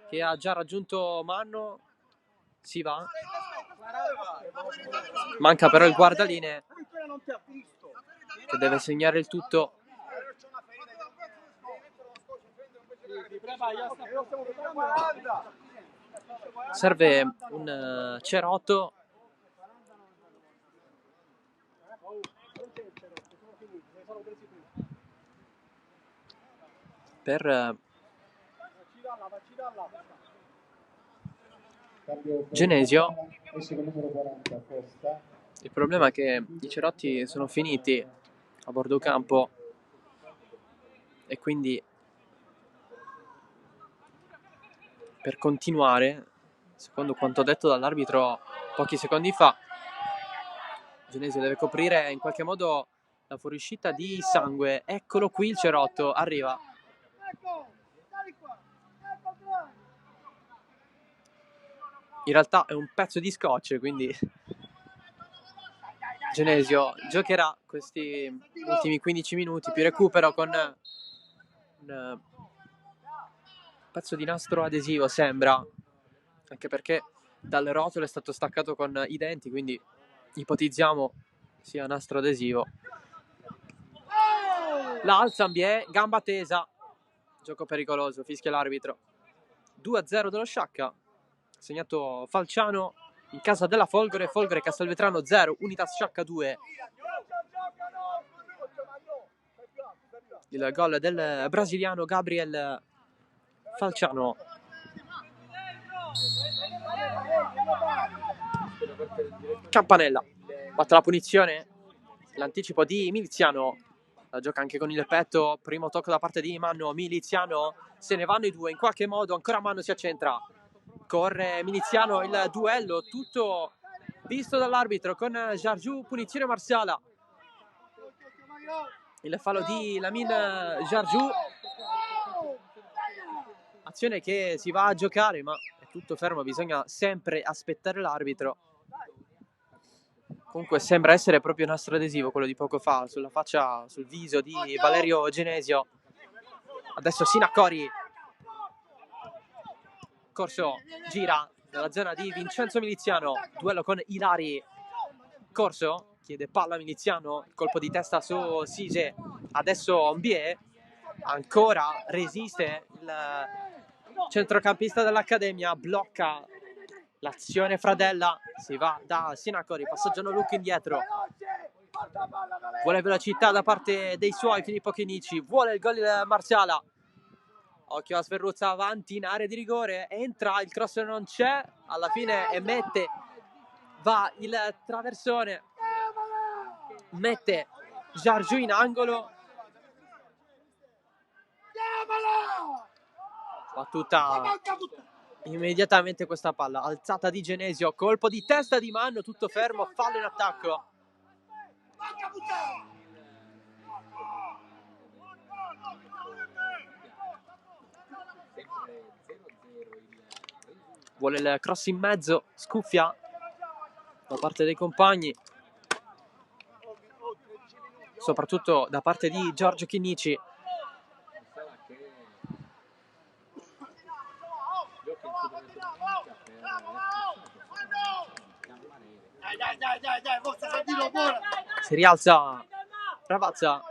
che ha già raggiunto Manno. Si va. Manca però il guardalinee che deve segnare il tutto. Serve un Cerotto per Genesio. Il problema è che i cerotti sono finiti a bordo campo e quindi per continuare, secondo quanto detto dall'arbitro pochi secondi fa, Genesio deve coprire in qualche modo la fuoriuscita di Sangue. Eccolo qui il cerotto, arriva. In realtà è un pezzo di scotch, quindi Genesio giocherà questi ultimi 15 minuti più recupero con un pezzo di nastro adesivo, sembra, anche perché dal rotolo è stato staccato con i denti, quindi ipotizziamo sia nastro adesivo. La alza Ambiè, gamba tesa, gioco pericoloso, fischia l'arbitro. 2-0 dello Sciacca, segnato Falciano in casa della Folgore. Folgore Castelvetrano 0, Unitas Sciacca 2. Il gol del brasiliano Gabriel Falciano. Campanella batte la punizione, l'anticipo di Miliziano, la gioca anche con il petto, primo tocco da parte di Manno. Miliziano, se ne vanno i due in qualche modo, ancora Manno si accentra, corre Miliziano, il duello tutto visto dall'arbitro con Jargiu, punizione Marsala, il fallo di Lamin Jargiu, azione che si va a giocare ma è tutto fermo, bisogna sempre aspettare l'arbitro. Comunque sembra essere proprio nastro adesivo quello di poco fa, sulla faccia, sul viso di Valerio Genesio. Adesso Sinacori, Corso gira nella zona di Vincenzo Miliziano, duello con Ilari. Corso chiede palla a Miliziano, colpo di testa su Sige, adesso Ambiè, ancora resiste il centrocampista dell'Accademia, blocca l'azione Fradella, si va da Sinacori, passaggio Luc indietro, vuole velocità da parte dei suoi Filippo Chinici, vuole il gol di Marsala, occhio a Sferruzza avanti in area di rigore, entra, il cross non c'è, alla fine emette, va il traversone, mette Jargiu in angolo, battuta immediatamente questa palla, alzata di Genesio, colpo di testa di Manno, tutto fermo, fallo in attacco. Vuole il cross in mezzo, scuffia da parte dei compagni, soprattutto da parte di Giorgio Chinici. Si rialza Ravazza,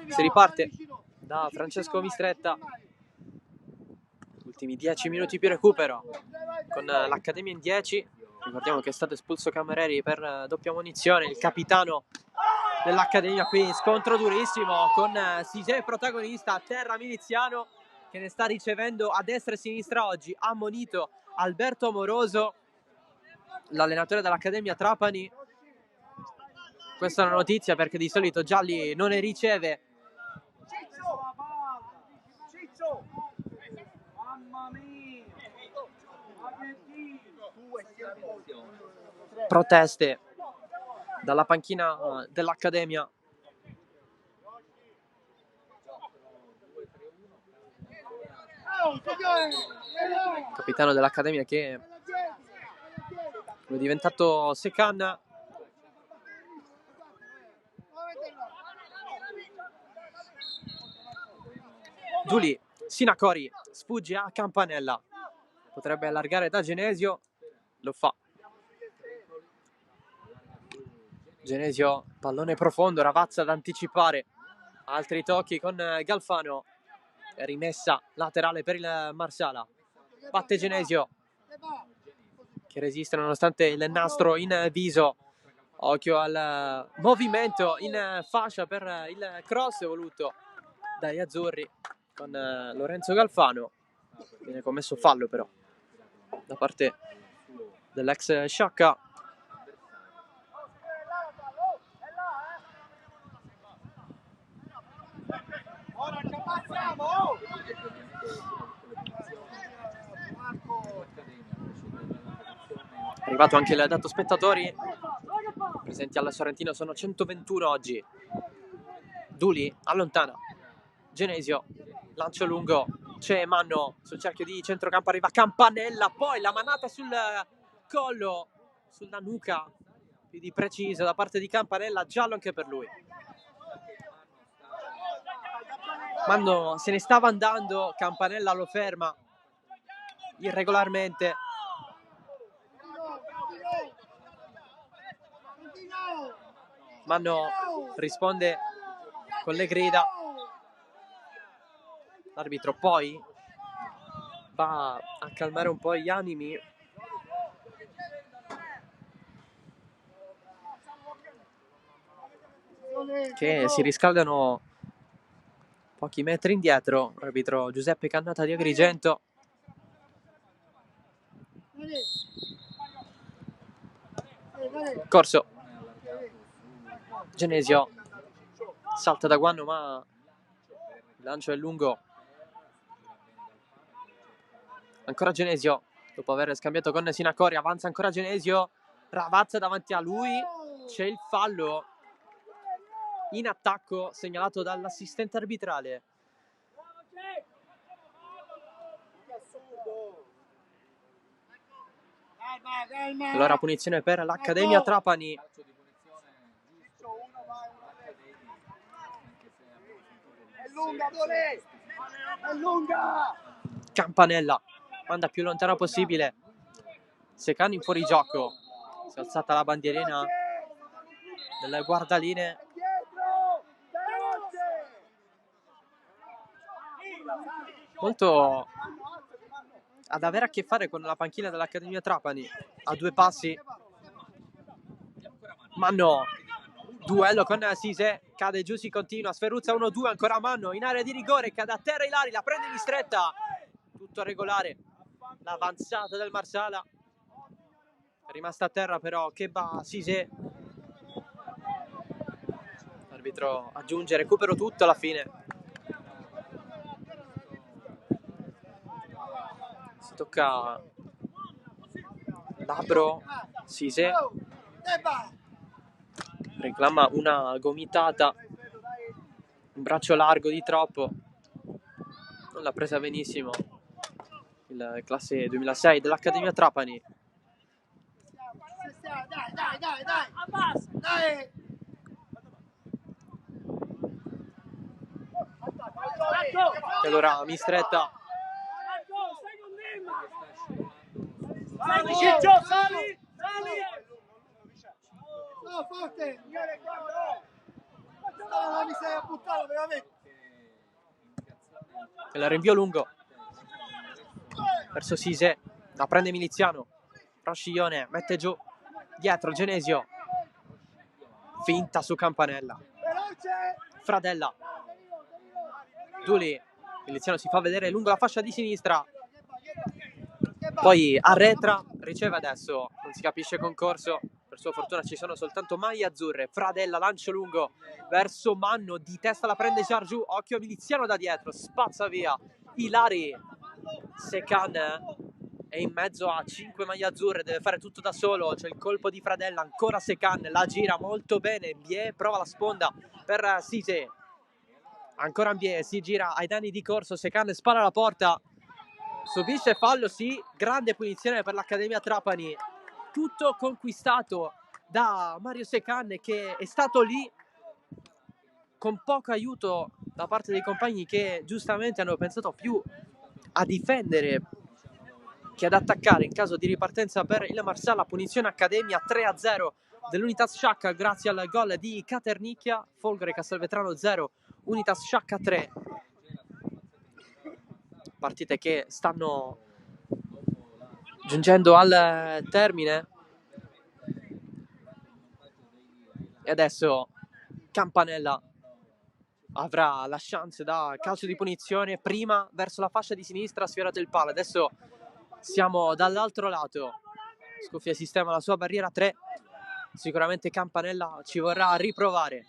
si riparte da Francesco Mistretta. Ultimi 10 minuti più recupero con l'Accademia in 10. Ricordiamo che è stato espulso Camereri per doppia munizione, il capitano dell'Accademia. Qui scontro durissimo con Sige protagonista, a terra Miliziano che ne sta ricevendo a destra e a sinistra oggi. Ammonito Alberto Amoroso, l'allenatore dell'Accademia Trapani. Questa è una notizia perché di solito Gialli non ne riceve. Proteste dalla panchina dell'Accademia. Capitano dell'Accademia che è diventato Secan. Duli, Sinacori, sfugge a Campanella, potrebbe allargare da Genesio, lo fa. Genesio, pallone profondo, Ravazza ad anticipare, altri tocchi con Galfano, rimessa laterale per il Marsala, batte Genesio che resiste nonostante il nastro in viso, occhio al movimento in fascia per il cross voluto dagli azzurri con Lorenzo Galfano. Viene commesso fallo però da parte dell'ex Sciacca. È arrivato anche il dato spettatori presenti alla Sorrentino, sono 121 oggi. Duli allontana Genesio, lancio lungo, c'è Manno sul cerchio di centrocampo, arriva Campanella, poi la manata sul collo, sulla nuca, più di preciso da parte di Campanella, giallo anche per lui. Manno se ne stava andando, Campanella lo ferma irregolarmente. Manno risponde con le grida. L'arbitro poi va a calmare un po' gli animi. Che si riscaldano pochi metri indietro. L'arbitro Giuseppe Cannata di Agrigento. Corso. Genesio salta da Guanno, ma il lancio è lungo. Ancora Genesio, dopo aver scambiato con Sinacori, avanza ancora Genesio, Ravazza davanti a lui, c'è il fallo in attacco segnalato dall'assistente arbitrale. Allora punizione per l'Accademia Trapani. È lunga! Campanella manda più lontano possibile. Secani in fuorigioco. Si è alzata la bandierina delle guardaline. Molto ad avere a che fare con la panchina dell'Accademia Trapani. A due passi. Manno. Duello con Sise, cade giù, si continua, Sferruzza 1-2, ancora Manno in area di rigore, cade a terra Ilari, la prende in stretta, tutto regolare, l'avanzata del Marsala, è rimasta a terra però, che va Sise, l'arbitro aggiunge recupero tutto alla fine, si tocca Labro, Sise, reclama una gomitata, un braccio largo di troppo, non l'ha presa benissimo il classe 2006 dell'Accademia Trapani. Dai! E allora mistretta. Sali, Ciccio, sali! No, forte! No, mi sei buttato veramente! E la rinvio lungo verso Sise, la prende Miliziano, Rasciglione mette giù, dietro Genesio, finta su Campanella, Fradella, Duli, Miliziano si fa vedere lungo la fascia di sinistra, poi arretra, riceve adesso, non si capisce concorso, per sua fortuna ci sono soltanto maglie azzurre. Fradella, lancio lungo verso Manno, di testa la prende Giargiù, occhio Miliziano da dietro, spazza via Ilari, Secan è in mezzo a 5 maglie azzurre, deve fare tutto da solo, c'è il colpo di Fradella, ancora Secan, la gira molto bene, Mbie prova la sponda per Sise, ancora Mbie, si gira ai danni di Corso, Secan spara alla porta, subisce fallo, sì, grande punizione per l'Accademia Trapani, tutto conquistato da Mario Secan che è stato lì con poco aiuto da parte dei compagni che giustamente hanno pensato più a difendere che ad attaccare in caso di ripartenza per il Marsala. Punizione Accademia 3-0 dell'Unitas Sciacca grazie al gol di Caternicchia. Folgore Castelvetrano 0, Unitas Sciacca 3. Partite che stanno giungendo al termine e adesso Campanella avrà la chance da calcio di punizione, prima verso la fascia di sinistra, sfiorato il palo, adesso siamo dall'altro lato, Scoffia sistema la sua barriera 3, sicuramente Campanella ci vorrà riprovare,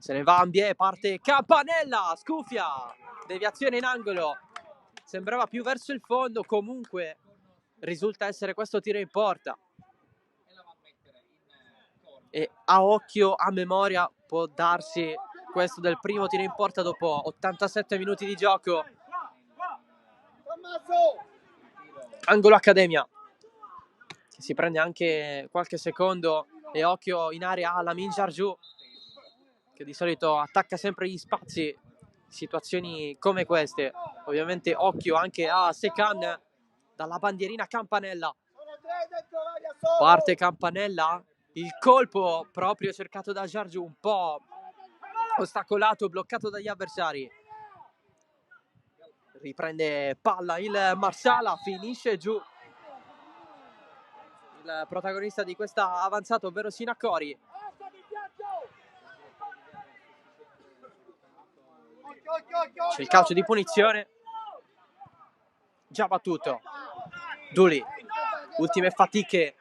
Se ne va Ambié, parte Campanella, scuffia, deviazione in angolo, sembrava più verso il fondo, comunque risulta essere questo tiro in porta. E a occhio, a memoria, può darsi questo del primo tiro in porta dopo 87 minuti di gioco. Angolo Accademia, che si prende anche qualche secondo, e occhio in area a Lamin Jarju, che di solito attacca sempre gli spazi, situazioni come queste. Ovviamente occhio anche a Sekan, dalla bandierina Campanella. Parte Campanella, il colpo proprio cercato da Jarju, un po' ostacolato, bloccato dagli avversari. Riprende palla il Marsala, finisce giù il protagonista di questa avanzata, ovvero Sinacori. C'è il calcio di punizione già battuto. Duli, ultime fatiche,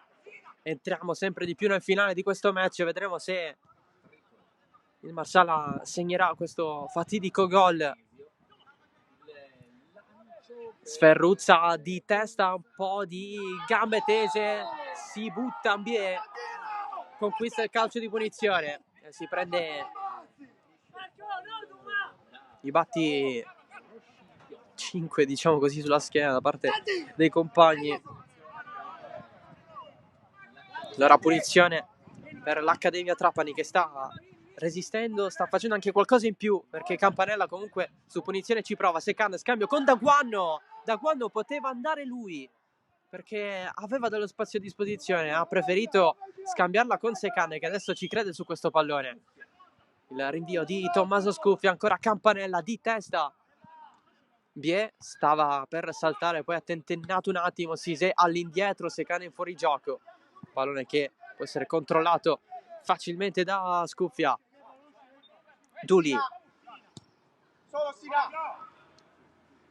entriamo sempre di più nel finale di questo match, vedremo se il Marsala segnerà questo fatidico gol. Sferruzza di testa, un po' di gambe tese, si butta Ambié, conquista il calcio di punizione e si prende i batti 5, diciamo così, sulla schiena da parte dei compagni. Allora punizione per l'Accademia Trapani, che sta resistendo, sta facendo anche qualcosa in più, perché Campanella comunque su punizione ci prova. Sekan, scambio con Daguanno poteva andare lui perché aveva dello spazio a disposizione, ha preferito scambiarla con Sekan, che adesso ci crede su questo pallone. Il rinvio di Tommaso Scuffia, ancora Campanella di testa, Bie stava per saltare, poi ha tentennato un attimo Sise all'indietro, Sekan in fuorigioco, pallone che può essere controllato facilmente da Scuffia. Duli,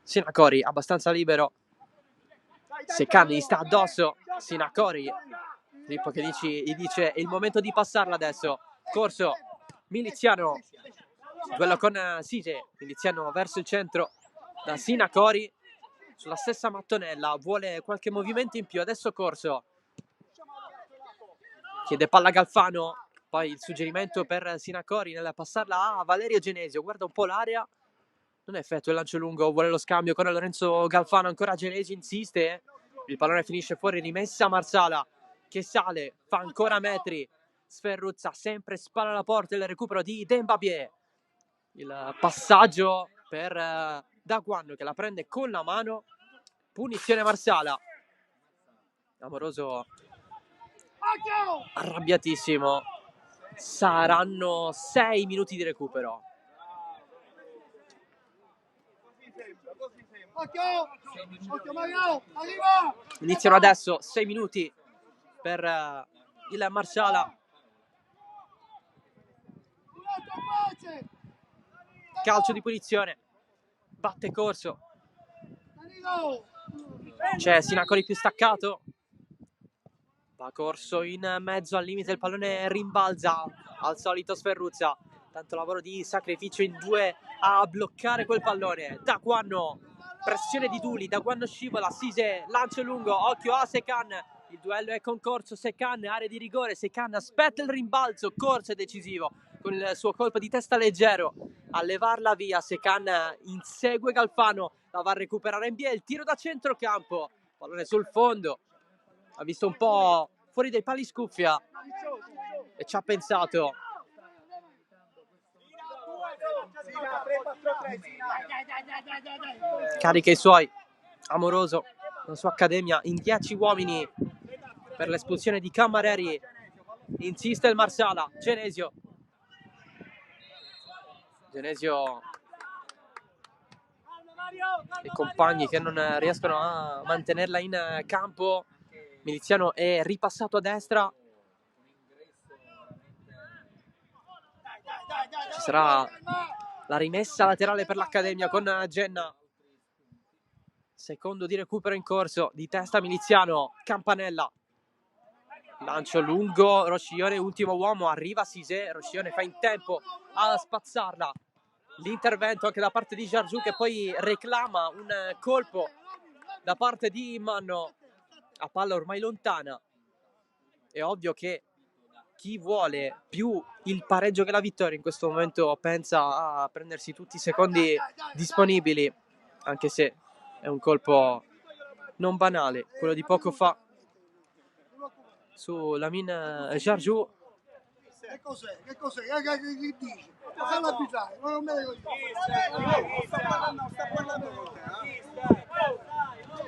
Sinacori abbastanza libero, Sekan gli sta addosso, Sinacori, Filippo che gli dice è il momento di passarla adesso. Corso Miliziano, quello con Sise, Miliziano verso il centro da Sinacori sulla stessa mattonella, vuole qualche movimento in più. Adesso Corso chiede palla a Galfano, poi il suggerimento per Sinacori nel passarla a Valerio Genesio, guarda un po' l'area, non effettua il lancio lungo, vuole lo scambio con Lorenzo Galfano, ancora Genesio insiste, il pallone finisce fuori, rimessa Marsala che sale, fa ancora metri, Sferruzza sempre spalla alla porta, il recupero di Dembabie, il passaggio per Daguanno che la prende con la mano, punizione Marsala. Amoroso arrabbiatissimo, saranno 6 minuti di recupero. Iniziano adesso 6 minuti per il Marsala. Calcio di punizione, batte Corso, c'è Sinacori più staccato, va Corso in mezzo al limite, il pallone rimbalza al solito Sferruzza, tanto lavoro di sacrificio in due a bloccare quel pallone. Daguanno, pressione di Duli, Daguanno scivola, Sise, lancio lungo, occhio a Sekan, il duello è con Corso, Sekan, area di rigore, Sekan aspetta il rimbalzo, Corso è decisivo con il suo colpo di testa leggero a levarla via. Sekan insegue Galfano, la va a recuperare in piedi, il tiro da centrocampo, pallone sul fondo, ha visto un po' fuori dai pali Scuffia e ci ha pensato. Carica i suoi, Amoroso, la sua accademia in 10 uomini per l'espulsione di Cammareri, insiste il Marsala, Genesio e compagni che non riescono a mantenerla in campo. Miliziano è ripassato a destra, ci sarà la rimessa laterale per l'Accademia con Genna, secondo di recupero in corso, di testa Miliziano, Campanella, Lancio lungo, Rosciglione ultimo uomo, arriva Cissé, Rosciglione fa in tempo a spazzarla. L'intervento anche da parte di Jargiù, che poi reclama un colpo da parte di Manno a palla ormai lontana. È ovvio che chi vuole più il pareggio che la vittoria in questo momento pensa a prendersi tutti i secondi disponibili, anche se è un colpo non banale, quello di poco fa su Lamine Jargiù. Che cos'è? Che cos'è? Che dici? Fallo abitare, non me ne voglio. Sta parlando con te,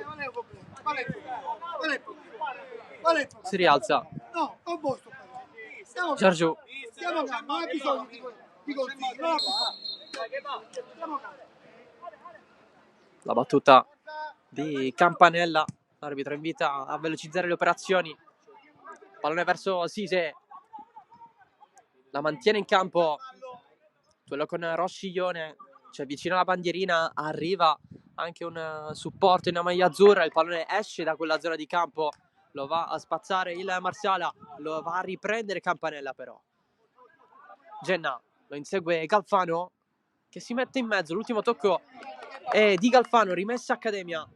non è un problema. Qual è il problema? Qual è il problema? Si rialza No, non posso parlare. Jargiù. Stiamo calmi, non hai bisogno di consigli. Non la fa. Stiamo calmi. La battuta di Campanella, l'arbitro invita a velocizzare le operazioni. Pallone verso Cissé, la mantiene in campo, quello con Rosciglione, cioè vicino alla bandierina, arriva anche un supporto in maglia azzurra, il pallone esce da quella zona di campo, lo va a spazzare il Marsala, lo va a riprendere Campanella però. Genna, lo insegue Galfano, che si mette in mezzo, l'ultimo tocco è di Galfano, rimessa Accademia.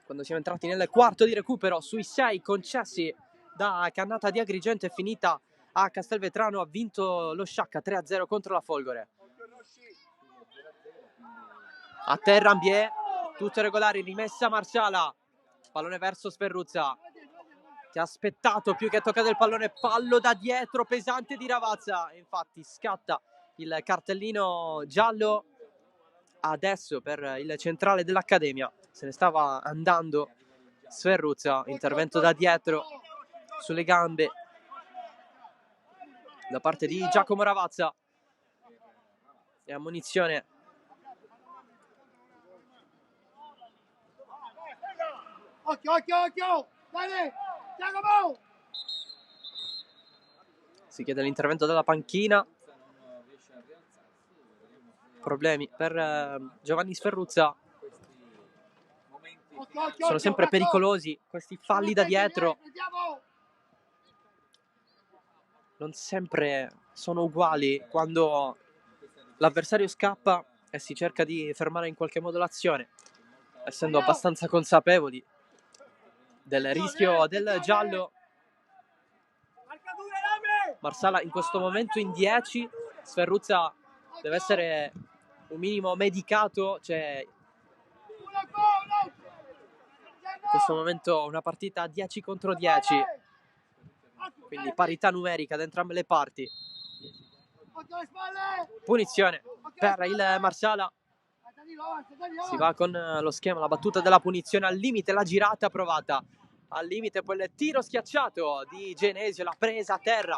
Quando siamo entrati nel quarto di recupero, sui 6 concessi da Cannata di Agrigento, è finita a Castelvetrano, ha vinto lo Sciacca 3-0 contro la Folgore. A terra Ambié, tutto regolare, rimessa Marsala, pallone verso Sferruzza, che ha aspettato più che toccato il pallone, fallo da dietro pesante di Ravazza, infatti scatta il cartellino giallo adesso per il centrale dell'Accademia. Se ne stava andando Sferruzza, intervento da dietro sulle gambe da parte di Giacomo Ravazza e ammonizione Occhio, dai, Giacomo! si chiede l'intervento dalla panchina, problemi per Giovanni Sferruzza. Sono sempre pericolosi questi falli da dietro, non sempre sono uguali quando l'avversario scappa e si cerca di fermare in qualche modo l'azione, essendo abbastanza consapevoli del rischio del giallo. Marsala in questo momento in 10, Sferruzza deve essere un minimo medicato, cioè in questo momento una partita 10 contro 10, quindi parità numerica da entrambe le parti. Punizione per il Marsala, si va con lo schema, la battuta della punizione al limite, la girata provata al limite, poi il tiro schiacciato di Genesio, la presa a terra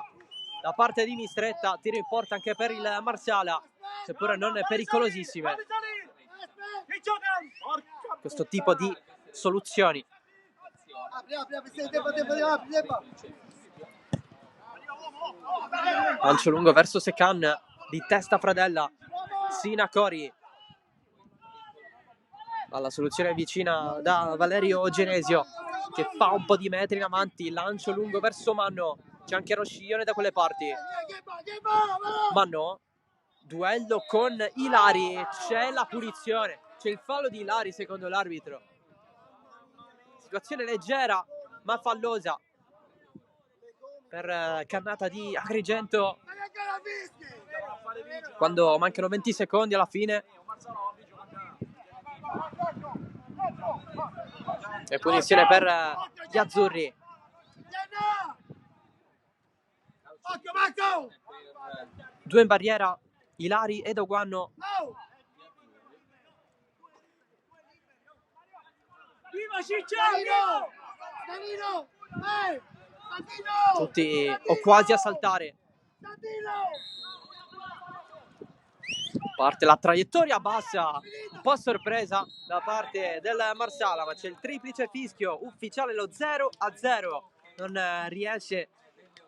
da parte di Mistretta, tiro in porta anche per il Marsala, seppure non pericolosissime questo tipo di soluzioni. Lancio lungo verso Secan, di testa Fradella, Sina Cori, alla soluzione vicina da Valerio Genesio, che fa un po' di metri in avanti, lancio lungo verso Manno, c'è anche Rosciglione da quelle parti. Manno, duello con Ilari, c'è la punizione, c'è il fallo di Ilari secondo l'arbitro. Situazione leggera ma fallosa per Cannata di Agrigento quando mancano 20 secondi alla fine. E punizione per gli azzurri. Due in barriera, Ilari ed Oguanno. Tutti o quasi a saltare. Parte la traiettoria bassa, un po' sorpresa da parte del Marsala, ma c'è il triplice fischio ufficiale, lo 0-0. Non riesce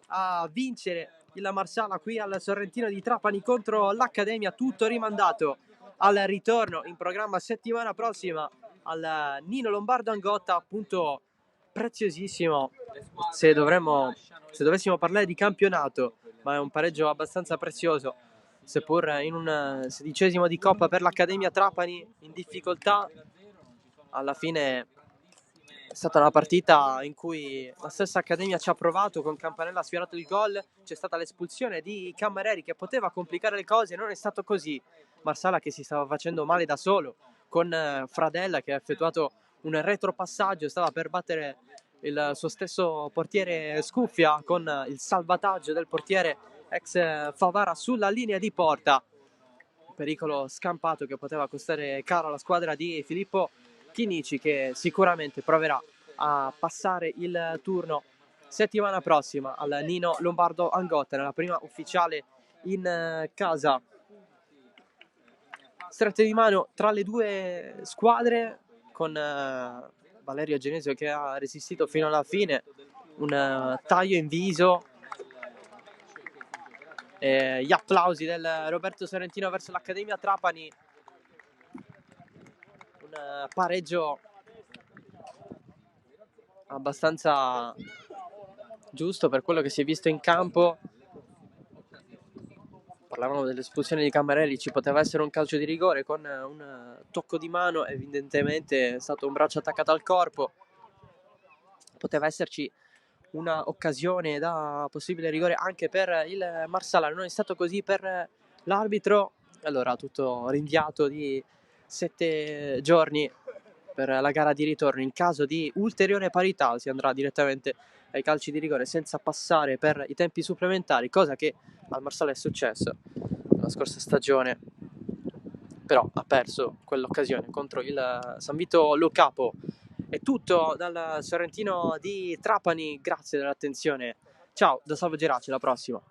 a vincere il Marsala qui al Sorrentino di Trapani contro l'Accademia, tutto rimandato al ritorno in programma settimana prossima al Nino Lombardo Angotta, appunto preziosissimo se dovessimo parlare di campionato, ma è un pareggio abbastanza prezioso, seppur in un 16° di Coppa per l'Accademia Trapani in difficoltà. Alla fine è stata una partita in cui la stessa Accademia ci ha provato, con Campanella ha sfiorato il gol, c'è stata l'espulsione di Cammareri che poteva complicare le cose, non è stato così. Marsala che si stava facendo male da solo, con Fradella che ha effettuato un retropassaggio, stava per battere il suo stesso portiere Scuffia, con il salvataggio del portiere ex Favara sulla linea di porta. Pericolo scampato che poteva costare caro alla squadra di Filippo Chinici, che sicuramente proverà a passare il turno settimana prossima al Nino Lombardo Angotta, nella prima ufficiale in casa. Strette di mano tra le due squadre, con Valerio Genesio che ha resistito fino alla fine, un taglio in viso, gli applausi del Roberto Sorrentino verso l'Accademia Trapani. Un pareggio abbastanza giusto per quello che si è visto in campo. Parlavamo dell'espulsione di Cammarelli, ci poteva essere un calcio di rigore con un tocco di mano, evidentemente è stato un braccio attaccato al corpo, poteva esserci una occasione da possibile rigore anche per il Marsala, non è stato così per l'arbitro. Allora tutto rinviato di 7 giorni per la gara di ritorno. In caso di ulteriore parità si andrà direttamente ai calci di rigore senza passare per i tempi supplementari, cosa che al Marsala è successo la scorsa stagione, però ha perso quell'occasione contro il San Vito Lo Capo. È tutto dal Sorrentino di Trapani, grazie dell'attenzione, ciao da Salvo Geraci, alla prossima.